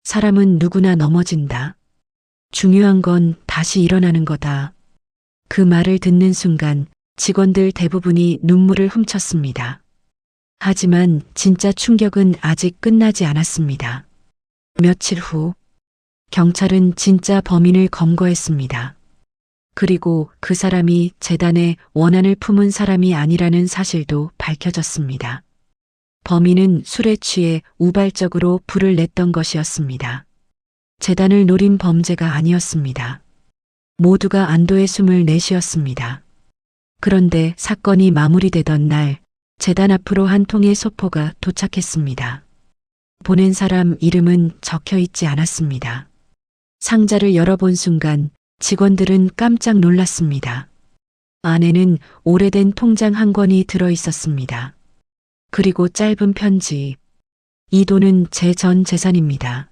사람은 누구나 넘어진다. 중요한 건 다시 일어나는 거다. 그 말을 듣는 순간 직원들 대부분이 눈물을 훔쳤습니다. 하지만 진짜 충격은 아직 끝나지 않았습니다. 며칠 후 경찰은 진짜 범인을 검거했습니다. 그리고 그 사람이 재단에 원한을 품은 사람이 아니라는 사실도 밝혀졌습니다. 범인은 술에 취해 우발적으로 불을 냈던 것이었습니다. 재단을 노린 범죄가 아니었습니다. 모두가 안도의 숨을 내쉬었습니다. 그런데 사건이 마무리되던 날 재단 앞으로 한 통의 소포가 도착했습니다. 보낸 사람 이름은 적혀 있지 않았습니다. 상자를 열어본 순간 직원들은 깜짝 놀랐습니다. 안에는 오래된 통장 한 권이 들어 있었습니다. 그리고 짧은 편지. 이 돈은 제 전 재산입니다.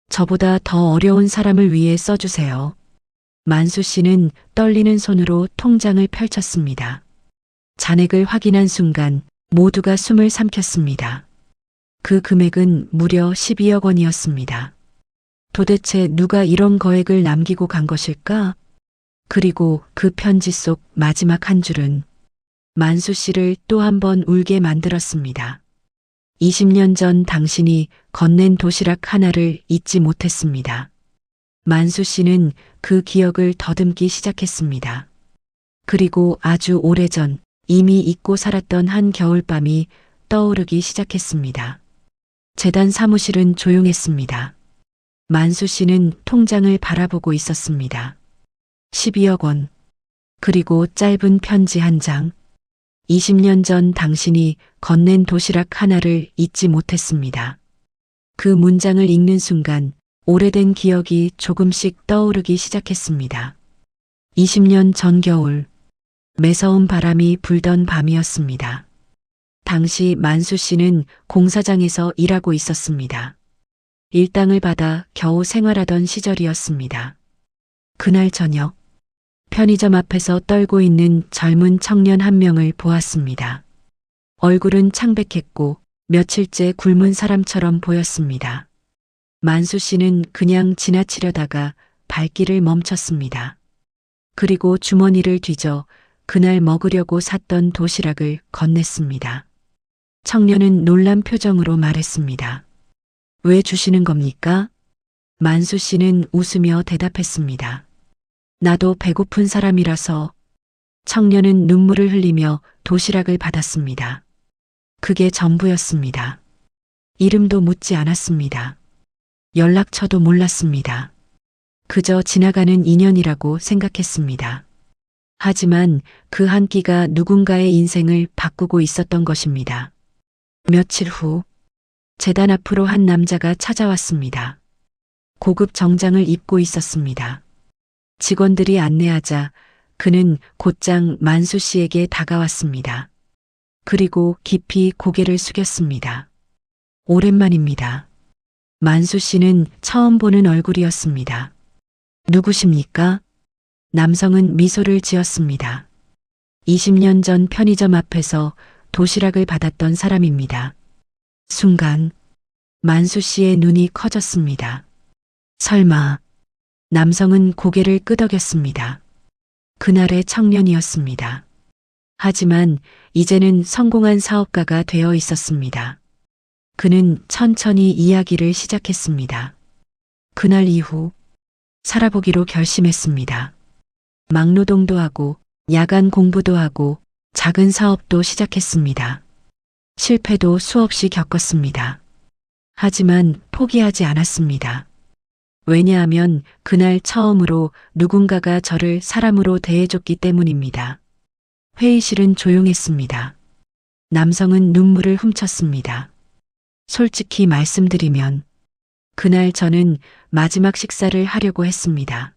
저보다 더 어려운 사람을 위해 써주세요. 만수 씨는 떨리는 손으로 통장을 펼쳤습니다. 잔액을 확인한 순간 모두가 숨을 삼켰습니다. 그 금액은 무려 12억 원이었습니다. 도대체 누가 이런 거액을 남기고 간 것일까? 그리고 그 편지 속 마지막 한 줄은 만수 씨를 또 한 번 울게 만들었습니다. 20년 전 당신이 건넨 도시락 하나를 잊지 못했습니다. 만수 씨는 그 기억을 더듬기 시작했습니다. 그리고 아주 오래전 이미 잊고 살았던 한 겨울밤이 떠오르기 시작했습니다. 재단 사무실은 조용했습니다. 만수 씨는 통장을 바라보고 있었습니다. 12억 원. 그리고 짧은 편지 한 장. 20년 전 당신이 건넨 도시락 하나를 잊지 못했습니다. 그 문장을 읽는 순간 오래된 기억이 조금씩 떠오르기 시작했습니다. 20년 전 겨울, 매서운 바람이 불던 밤이었습니다. 당시 만수 씨는 공사장에서 일하고 있었습니다. 일당을 받아 겨우 생활하던 시절이었습니다. 그날 저녁, 편의점 앞에서 떨고 있는 젊은 청년 한 명을 보았습니다. 얼굴은 창백했고 며칠째 굶은 사람처럼 보였습니다. 만수 씨는 그냥 지나치려다가 발길을 멈췄습니다. 그리고 주머니를 뒤져 그날 먹으려고 샀던 도시락을 건넸습니다. 청년은 놀란 표정으로 말했습니다. 왜 주시는 겁니까? 만수 씨는 웃으며 대답했습니다. 나도 배고픈 사람이라서. 청년은 눈물을 흘리며 도시락을 받았습니다. 그게 전부였습니다. 이름도 묻지 않았습니다. 연락처도 몰랐습니다. 그저 지나가는 인연이라고 생각했습니다. 하지만 그 한 끼가 누군가의 인생을 바꾸고 있었던 것입니다. 며칠 후 재단 앞으로 한 남자가 찾아왔습니다. 고급 정장을 입고 있었습니다. 직원들이 안내하자 그는 곧장 만수 씨에게 다가왔습니다. 그리고 깊이 고개를 숙였습니다. 오랜만입니다. 만수 씨는 처음 보는 얼굴이었습니다. 누구십니까? 남성은 미소를 지었습니다. 20년 전 편의점 앞에서 도시락을 받았던 사람입니다. 순간 만수 씨의 눈이 커졌습니다. 설마. 남성은 고개를 끄덕였습니다. 그날의 청년이었습니다. 하지만 이제는 성공한 사업가가 되어 있었습니다. 그는 천천히 이야기를 시작했습니다. 그날 이후 살아보기로 결심했습니다. 막노동도 하고 야간 공부도 하고 작은 사업도 시작했습니다. 실패도 수없이 겪었습니다. 하지만 포기하지 않았습니다. 왜냐하면 그날 처음으로 누군가가 저를 사람으로 대해줬기 때문입니다. 회의실은 조용했습니다. 남성은 눈물을 훔쳤습니다. 솔직히 말씀드리면 그날 저는 마지막 식사를 하려고 했습니다.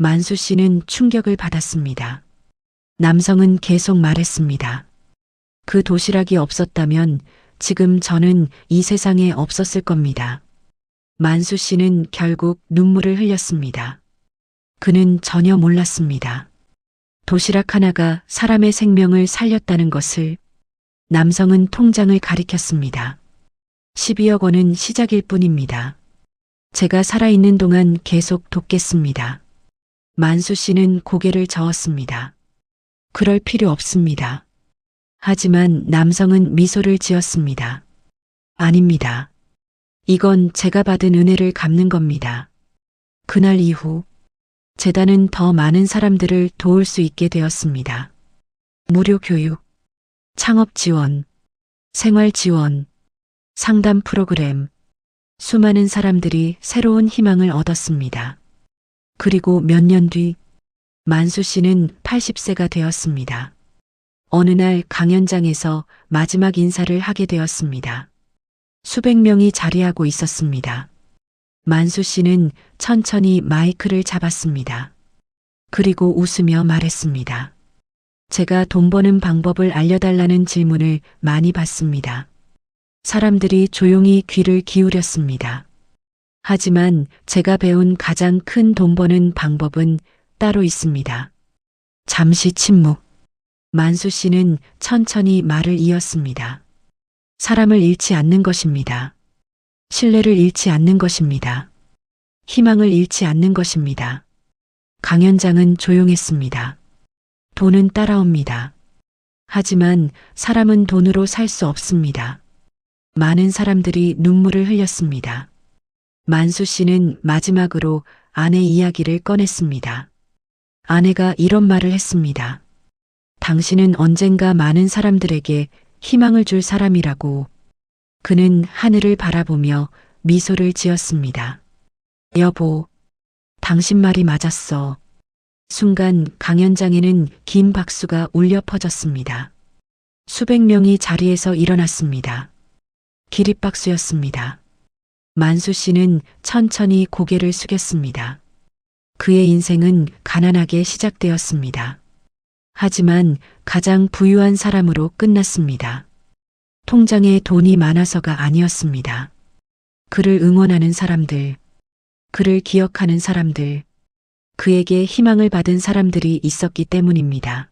만수 씨는 충격을 받았습니다. 남성은 계속 말했습니다. 그 도시락이 없었다면 지금 저는 이 세상에 없었을 겁니다. 만수 씨는 결국 눈물을 흘렸습니다. 그는 전혀 몰랐습니다. 도시락 하나가 사람의 생명을 살렸다는 것을. 남성은 통장을 가리켰습니다. 12억 원은 시작일 뿐입니다. 제가 살아있는 동안 계속 돕겠습니다. 만수 씨는 고개를 저었습니다. 그럴 필요 없습니다. 하지만 남성은 미소를 지었습니다. 아닙니다. 이건 제가 받은 은혜를 갚는 겁니다. 그날 이후 재단은 더 많은 사람들을 도울 수 있게 되었습니다. 무료 교육, 창업 지원, 생활 지원, 상담 프로그램, 수많은 사람들이 새로운 희망을 얻었습니다. 그리고 몇 년 뒤 만수 씨는 80세가 되었습니다. 어느 날 강연장에서 마지막 인사를 하게 되었습니다. 수백 명이 자리하고 있었습니다. 만수 씨는 천천히 마이크를 잡았습니다. 그리고 웃으며 말했습니다. 제가 돈 버는 방법을 알려달라는 질문을 많이 받습니다. 사람들이 조용히 귀를 기울였습니다. 하지만 제가 배운 가장 큰 돈 버는 방법은 따로 있습니다. 잠시 침묵. 만수 씨는 천천히 말을 이었습니다. 사람을 잃지 않는 것입니다. 신뢰를 잃지 않는 것입니다. 희망을 잃지 않는 것입니다. 강연장은 조용했습니다. 돈은 따라옵니다. 하지만 사람은 돈으로 살 수 없습니다. 많은 사람들이 눈물을 흘렸습니다. 만수 씨는 마지막으로 아내 이야기를 꺼냈습니다. 아내가 이런 말을 했습니다. 당신은 언젠가 많은 사람들에게 희망을 줄 사람이라고. 그는 하늘을 바라보며 미소를 지었습니다. 여보, 당신 말이 맞았어. 순간 강연장에는 긴 박수가 울려 퍼졌습니다. 수백 명이 자리에서 일어났습니다. 기립박수였습니다. 만수 씨는 천천히 고개를 숙였습니다. 그의 인생은 가난하게 시작되었습니다. 하지만 가장 부유한 사람으로 끝났습니다. 통장에 돈이 많아서가 아니었습니다. 그를 응원하는 사람들, 그를 기억하는 사람들, 그에게 희망을 받은 사람들이 있었기 때문입니다.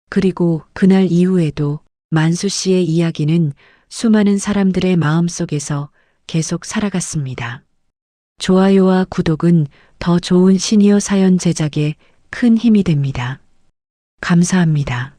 그리고 그날 이후에도 만수 씨의 이야기는 수많은 사람들의 마음속에서 계속 살아갔습니다. 좋아요와 구독은 더 좋은 시니어 사연 제작에 큰 힘이 됩니다. 감사합니다.